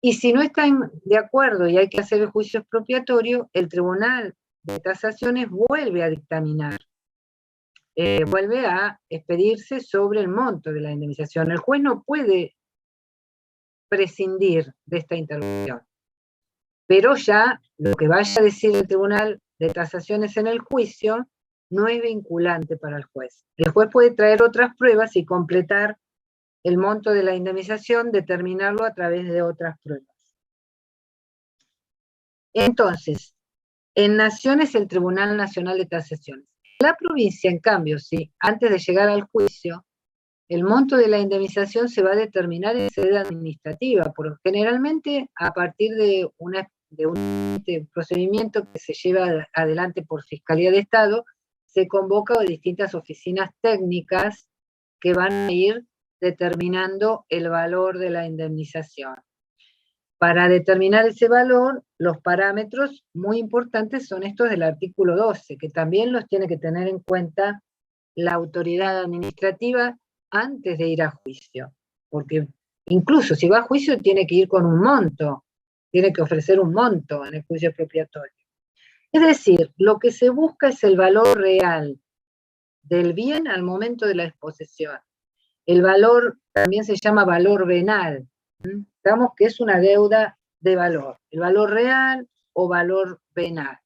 Y si no están de acuerdo y hay que hacer el juicio expropiatorio, el Tribunal de Tasaciones vuelve a dictaminar, vuelve a expedirse sobre el monto de la indemnización. El juez no puede prescindir de esta intervención, pero ya lo que vaya a decir el Tribunal de Tasaciones en el juicio no es vinculante para el juez. El juez puede traer otras pruebas y completar el monto de la indemnización, determinarlo a través de otras pruebas. Entonces, en Nación es el Tribunal Nacional de Tasaciones. La provincia, en cambio, si antes de llegar al juicio, el monto de la indemnización se va a determinar en sede administrativa, porque generalmente a partir de un procedimiento que se lleva adelante por Fiscalía de Estado, se convoca a distintas oficinas técnicas que van a ir determinando el valor de la indemnización. para determinar ese valor, los parámetros muy importantes son estos del artículo 12, que también los tiene que tener en cuenta la autoridad administrativa antes de ir a juicio, porque incluso si va a juicio tiene que ir con un monto, tiene que ofrecer un monto en el juicio expropiatorio. Es decir, lo que se busca es el valor real del bien al momento de la exposición. El valor también se llama valor venal, digamos que es una deuda de valor, el valor real o valor venal.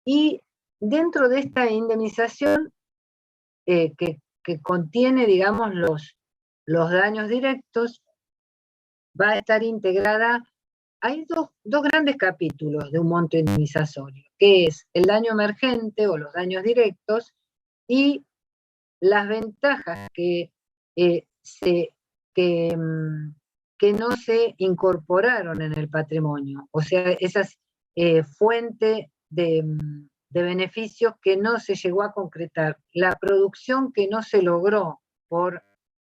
Y dentro de esta indemnización que contiene, digamos, los daños directos, va a estar integrada, hay dos grandes capítulos de un monto indemnizatorio, que es el daño emergente o los daños directos y las ventajas que no se incorporaron en el patrimonio, o sea, esas fuentes de beneficios que no se llegó a concretar, la producción que no se logró por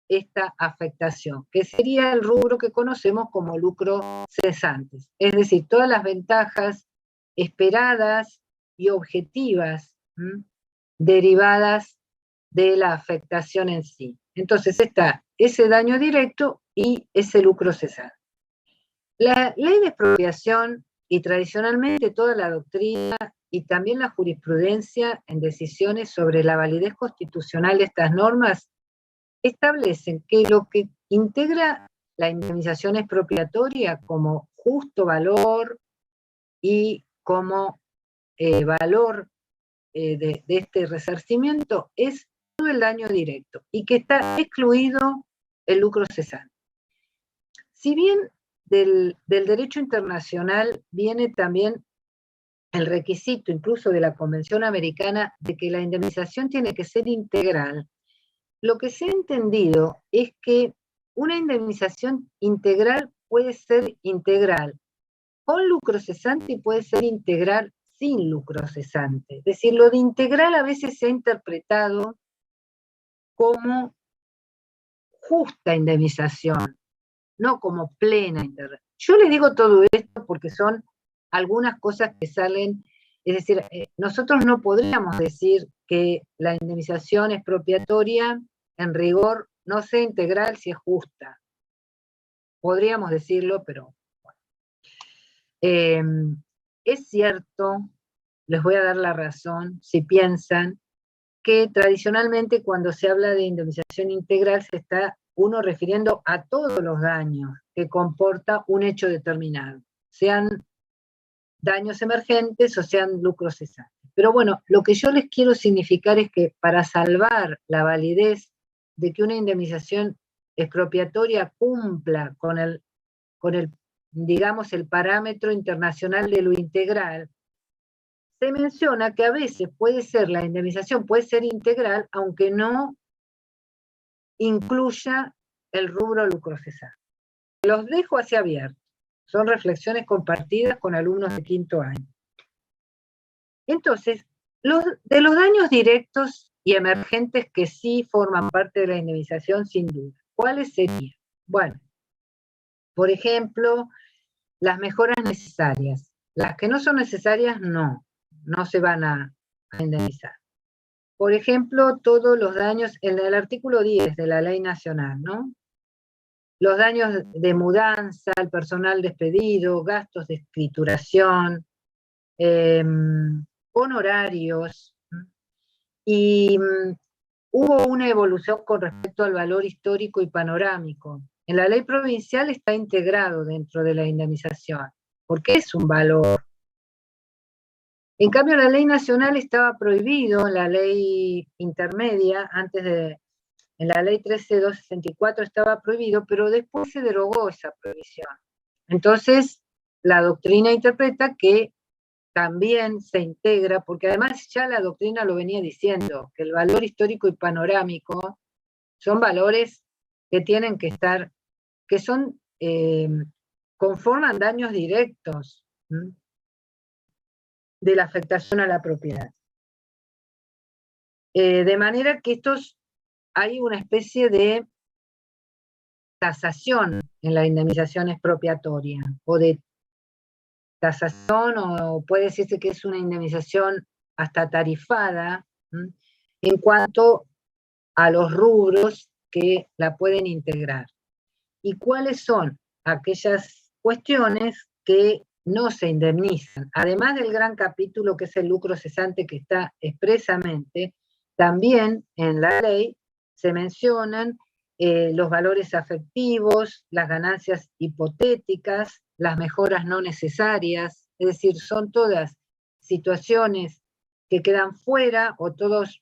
esta afectación, que sería el rubro que conocemos como lucros cesantes, es decir, todas las ventajas esperadas y objetivas derivadas de la afectación en sí. Entonces está ese daño directo y ese lucro cesante. La ley de expropiación y tradicionalmente toda la doctrina y también la jurisprudencia en decisiones sobre la validez constitucional de estas normas establecen que lo que integra la indemnización expropiatoria como justo valor y como valor de este resarcimiento es todo el daño directo y que está excluido el lucro cesante. Si bien del derecho internacional viene también el requisito incluso de la Convención Americana de que la indemnización tiene que ser integral, lo que se ha entendido es que una indemnización integral puede ser integral con lucro cesante y puede ser integral sin lucro cesante. Es decir, lo de integral a veces se ha interpretado como justa indemnización, no como plena indemnización. Yo les digo todo esto porque son algunas cosas que salen, es decir, nosotros no podríamos decir que la indemnización expropiatoria en rigor no sea integral si es justa. Podríamos decirlo, pero bueno. Es cierto, les voy a dar la razón, si piensan que tradicionalmente cuando se habla de indemnización integral se está uno refiriendo a todos los daños que comporta un hecho determinado, sean daños emergentes o sean lucros cesantes. Pero bueno, lo que yo les quiero significar es que para salvar la validez de que una indemnización expropiatoria cumpla con el, digamos, el parámetro internacional de lo integral, se menciona que a veces puede ser, la indemnización puede ser integral, aunque no incluya el rubro lucro cesante. Los dejo así abiertos. Son reflexiones compartidas con alumnos de quinto año. Entonces, de los daños directos y emergentes que sí forman parte de la indemnización, sin duda, ¿cuáles serían? Bueno, por ejemplo, las mejoras necesarias. Las que no son necesarias, no se van a indemnizar. Por ejemplo, todos los daños, en el artículo 10 de la Ley Nacional, ¿no? Los daños de mudanza, el personal despedido, gastos de escrituración, honorarios, y hubo una evolución con respecto al valor histórico y panorámico. En la ley provincial está integrado dentro de la indemnización, porque es un valor. En cambio, la ley nacional estaba prohibido, en la ley intermedia, en la ley 13.264 estaba prohibido, pero después se derogó esa prohibición. Entonces, la doctrina interpreta que también se integra, porque además ya la doctrina lo venía diciendo, que el valor histórico y panorámico son valores que tienen que estar, que son, conforman daños directos de la afectación a la propiedad. De manera que hay una especie de tasación en la indemnización expropiatoria, o de tasación, o puede decirse que es una indemnización hasta tarifada, en cuanto a los rubros que la pueden integrar. ¿Y cuáles son aquellas cuestiones que no se indemnizan? Además del gran capítulo que es el lucro cesante, que está expresamente, también en la ley se mencionan los valores afectivos, las ganancias hipotéticas, las mejoras no necesarias, es decir, son todas situaciones que quedan fuera, o todos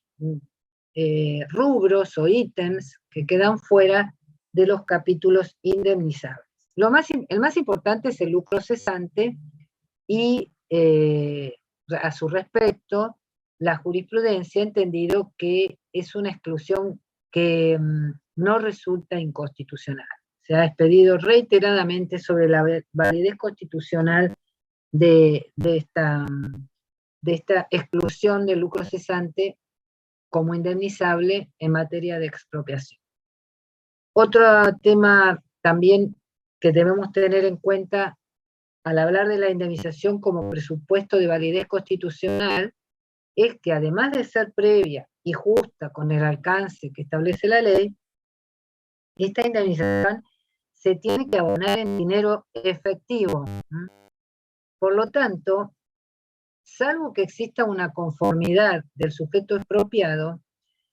rubros o ítems que quedan fuera de los capítulos indemnizables. El más importante es el lucro cesante, y a su respecto, la jurisprudencia ha entendido que es una exclusión que no resulta inconstitucional. Se ha expedido reiteradamente sobre la validez constitucional de esta exclusión del lucro cesante como indemnizable en materia de expropiación. Otro tema también que debemos tener en cuenta al hablar de la indemnización como presupuesto de validez constitucional es que, además de ser previa y justa con el alcance que establece la ley, esta indemnización se tiene que abonar en dinero efectivo. Por lo tanto, salvo que exista una conformidad del sujeto expropiado,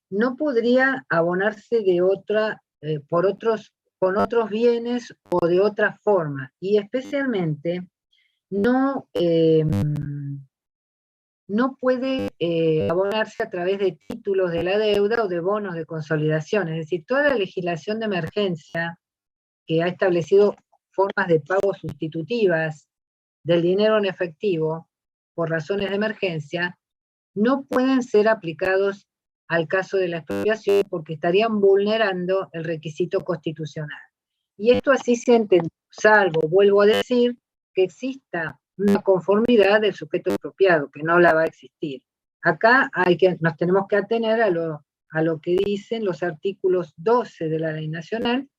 no podría abonarse de con otros bienes o de otra forma, y especialmente no puede abonarse a través de títulos de la deuda o de bonos de consolidación. Es decir, toda la legislación de emergencia que ha establecido formas de pago sustitutivas del dinero en efectivo por razones de emergencia, no pueden ser aplicados al caso de la expropiación, porque estarían vulnerando el requisito constitucional. Y esto así se entiende, salvo, vuelvo a decir, que exista una conformidad del sujeto expropiado, que no la va a existir. Acá nos tenemos que atener a lo que dicen los artículos 12 de la Ley Nacional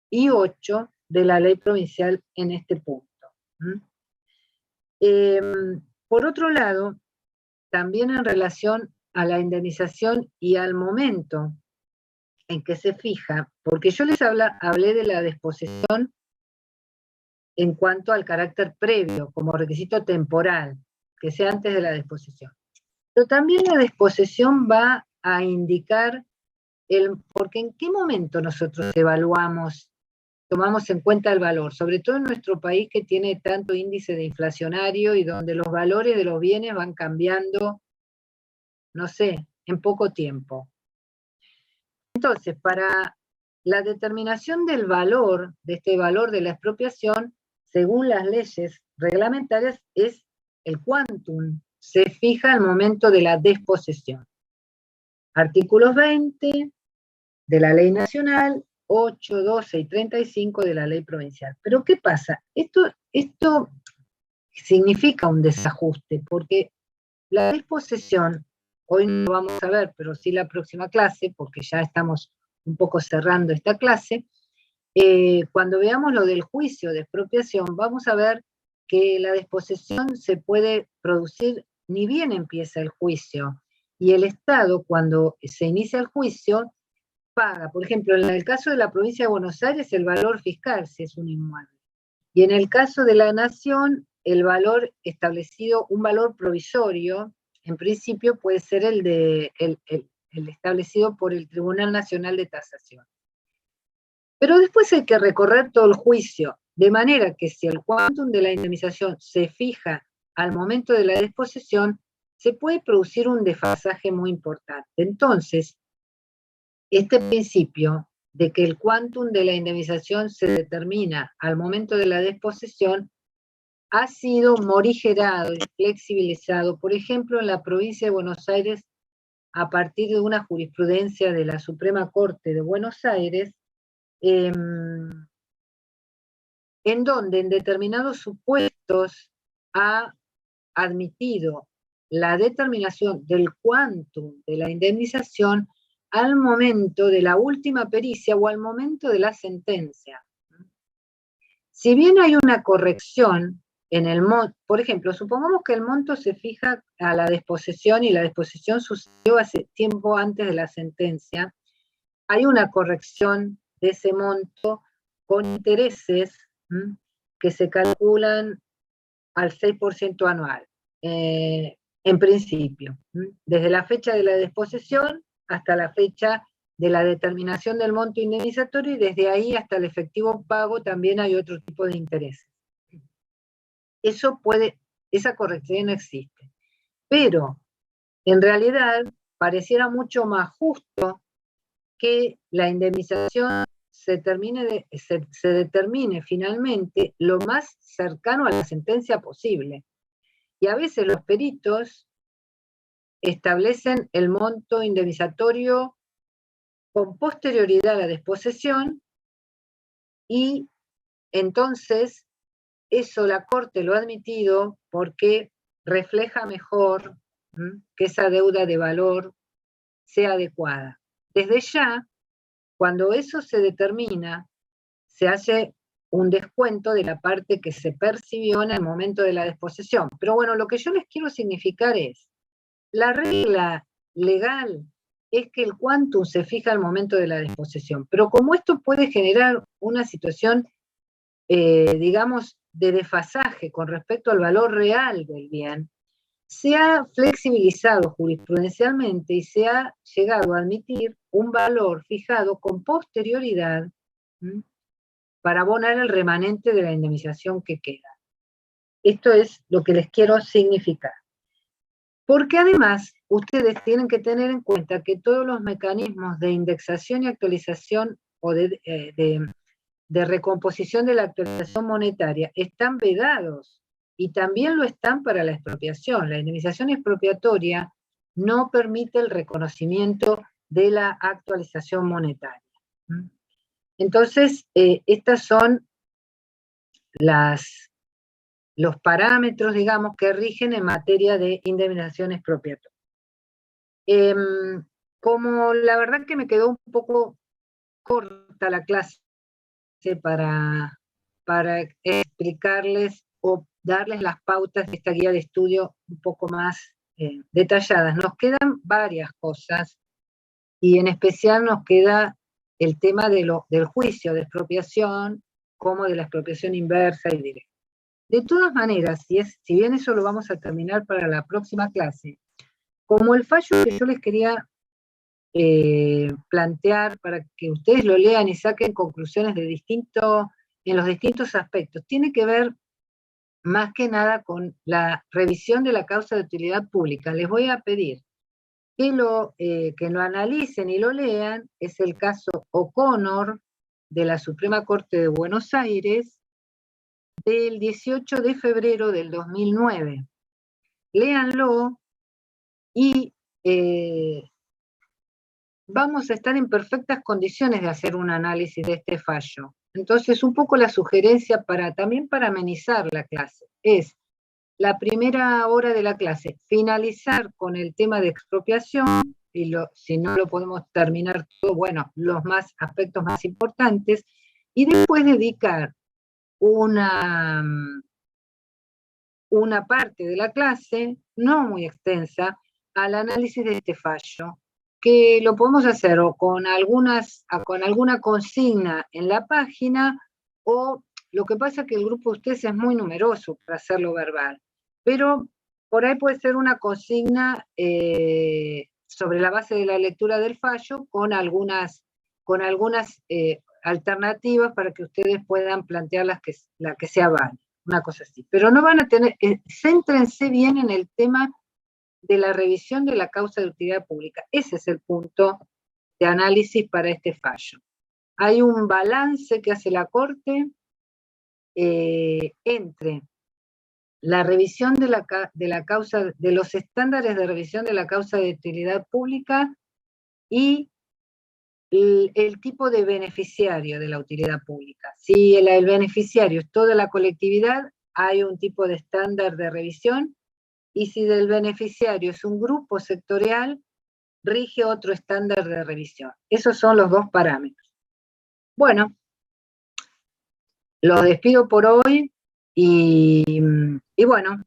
y 8 de la Ley Provincial en este punto. Por otro lado, también en relación a la indemnización y al momento en que se fija, porque yo les hablé de la disposición en cuanto al carácter previo, como requisito temporal, que sea antes de la disposición. Pero también la disposición va a indicar porque en qué momento nosotros evaluamos, tomamos en cuenta el valor, sobre todo en nuestro país que tiene tanto índice de inflacionario y donde los valores de los bienes van cambiando, no sé, en poco tiempo. Entonces, para la determinación del valor, de este valor de la expropiación, según las leyes reglamentarias, es el quantum, se fija al momento de la desposesión. Artículos 20 de la Ley Nacional, 8, 12 y 35 de la Ley Provincial. Pero ¿qué pasa? Esto significa un desajuste, porque la disposición, hoy no lo vamos a ver, pero sí la próxima clase, porque ya estamos un poco cerrando esta clase, cuando veamos lo del juicio de expropiación, vamos a ver que la disposición se puede producir ni bien empieza el juicio, y el Estado, cuando se inicia el juicio, paga. Por ejemplo, en el caso de la provincia de Buenos Aires, el valor fiscal, si es un inmueble. Y en el caso de la Nación, el valor establecido, un valor provisorio, en principio puede ser el establecido por el Tribunal Nacional de Tasación. Pero después hay que recorrer todo el juicio, de manera que si el quantum de la indemnización se fija al momento de la disposición, se puede producir un desfasaje muy importante. Entonces, este principio de que el quantum de la indemnización se determina al momento de la disposición ha sido morigerado y flexibilizado, por ejemplo, en la provincia de Buenos Aires, a partir de una jurisprudencia de la Suprema Corte de Buenos Aires, en donde en determinados supuestos ha admitido la determinación del quantum de la indemnización al momento de la última pericia o al momento de la sentencia. Si bien hay una corrección en el monto, por ejemplo, supongamos que el monto se fija a la disposición y la disposición sucedió hace tiempo antes de la sentencia, hay una corrección de ese monto con intereses que se calculan al 6% anual, en principio, desde la fecha de la disposición hasta la fecha de la determinación del monto indemnizatorio, y desde ahí hasta el efectivo pago también hay otro tipo de intereses. Esa corrección no existe. Pero, en realidad, pareciera mucho más justo que la indemnización se determine finalmente lo más cercano a la sentencia posible. Y a veces los peritos establecen el monto indemnizatorio con posterioridad a la disposición, y entonces eso la Corte lo ha admitido porque refleja mejor que esa deuda de valor sea adecuada. Desde ya, cuando eso se determina, se hace un descuento de la parte que se percibió en el momento de la disposición. Pero bueno, lo que yo les quiero significar es, la regla legal es que el quantum se fija al momento de la disposición, pero como esto puede generar una situación, digamos, de desfasaje con respecto al valor real del bien, se ha flexibilizado jurisprudencialmente y se ha llegado a admitir un valor fijado con posterioridad para abonar el remanente de la indemnización que queda. Esto es lo que les quiero significar. Porque además, ustedes tienen que tener en cuenta que todos los mecanismos de indexación y actualización o de recomposición de la actualización monetaria están vedados, y también lo están para la expropiación. La indemnización expropiatoria no permite el reconocimiento de la actualización monetaria. Entonces, estas son los parámetros, digamos, que rigen en materia de indemnización expropiatoria. Como la verdad que me quedó un poco corta la clase para explicarles o darles las pautas de esta guía de estudio un poco más detalladas, nos quedan varias cosas, y en especial nos queda el tema del juicio de expropiación, como de la expropiación inversa y directa. De todas maneras, si bien eso lo vamos a terminar para la próxima clase, como el fallo que yo les quería plantear para que ustedes lo lean y saquen conclusiones en los distintos aspectos, tiene que ver más que nada con la revisión de la causa de utilidad pública. Les voy a pedir que lo analicen y lo lean. Es el caso O'Connor de la Suprema Corte de Buenos Aires, del 18 de febrero del 2009. Léanlo y vamos a estar en perfectas condiciones de hacer un análisis de este fallo. Entonces, un poco la sugerencia también para amenizar la clase es la primera hora de la clase, finalizar con el tema de expropiación, y si no lo podemos terminar todo, bueno, los aspectos más importantes, y después dedicar una parte de la clase, no muy extensa, al análisis de este fallo, que lo podemos hacer o con alguna consigna en la página, o lo que pasa es que el grupo de ustedes es muy numeroso para hacerlo verbal, pero por ahí puede ser una consigna sobre la base de la lectura del fallo con algunas alternativas para que ustedes puedan plantear la que sea válida, una cosa así. Pero no van a tener, céntrense bien en el tema de la revisión de la causa de utilidad pública. Ese es el punto de análisis para este fallo. Hay un balance que hace la Corte entre la revisión de la causa, de los estándares de revisión de la causa de utilidad pública y el tipo de beneficiario de la utilidad pública. Si el beneficiario es toda la colectividad, hay un tipo de estándar de revisión, y si del beneficiario es un grupo sectorial, rige otro estándar de revisión. Esos son los dos parámetros. Bueno, los despido por hoy y bueno,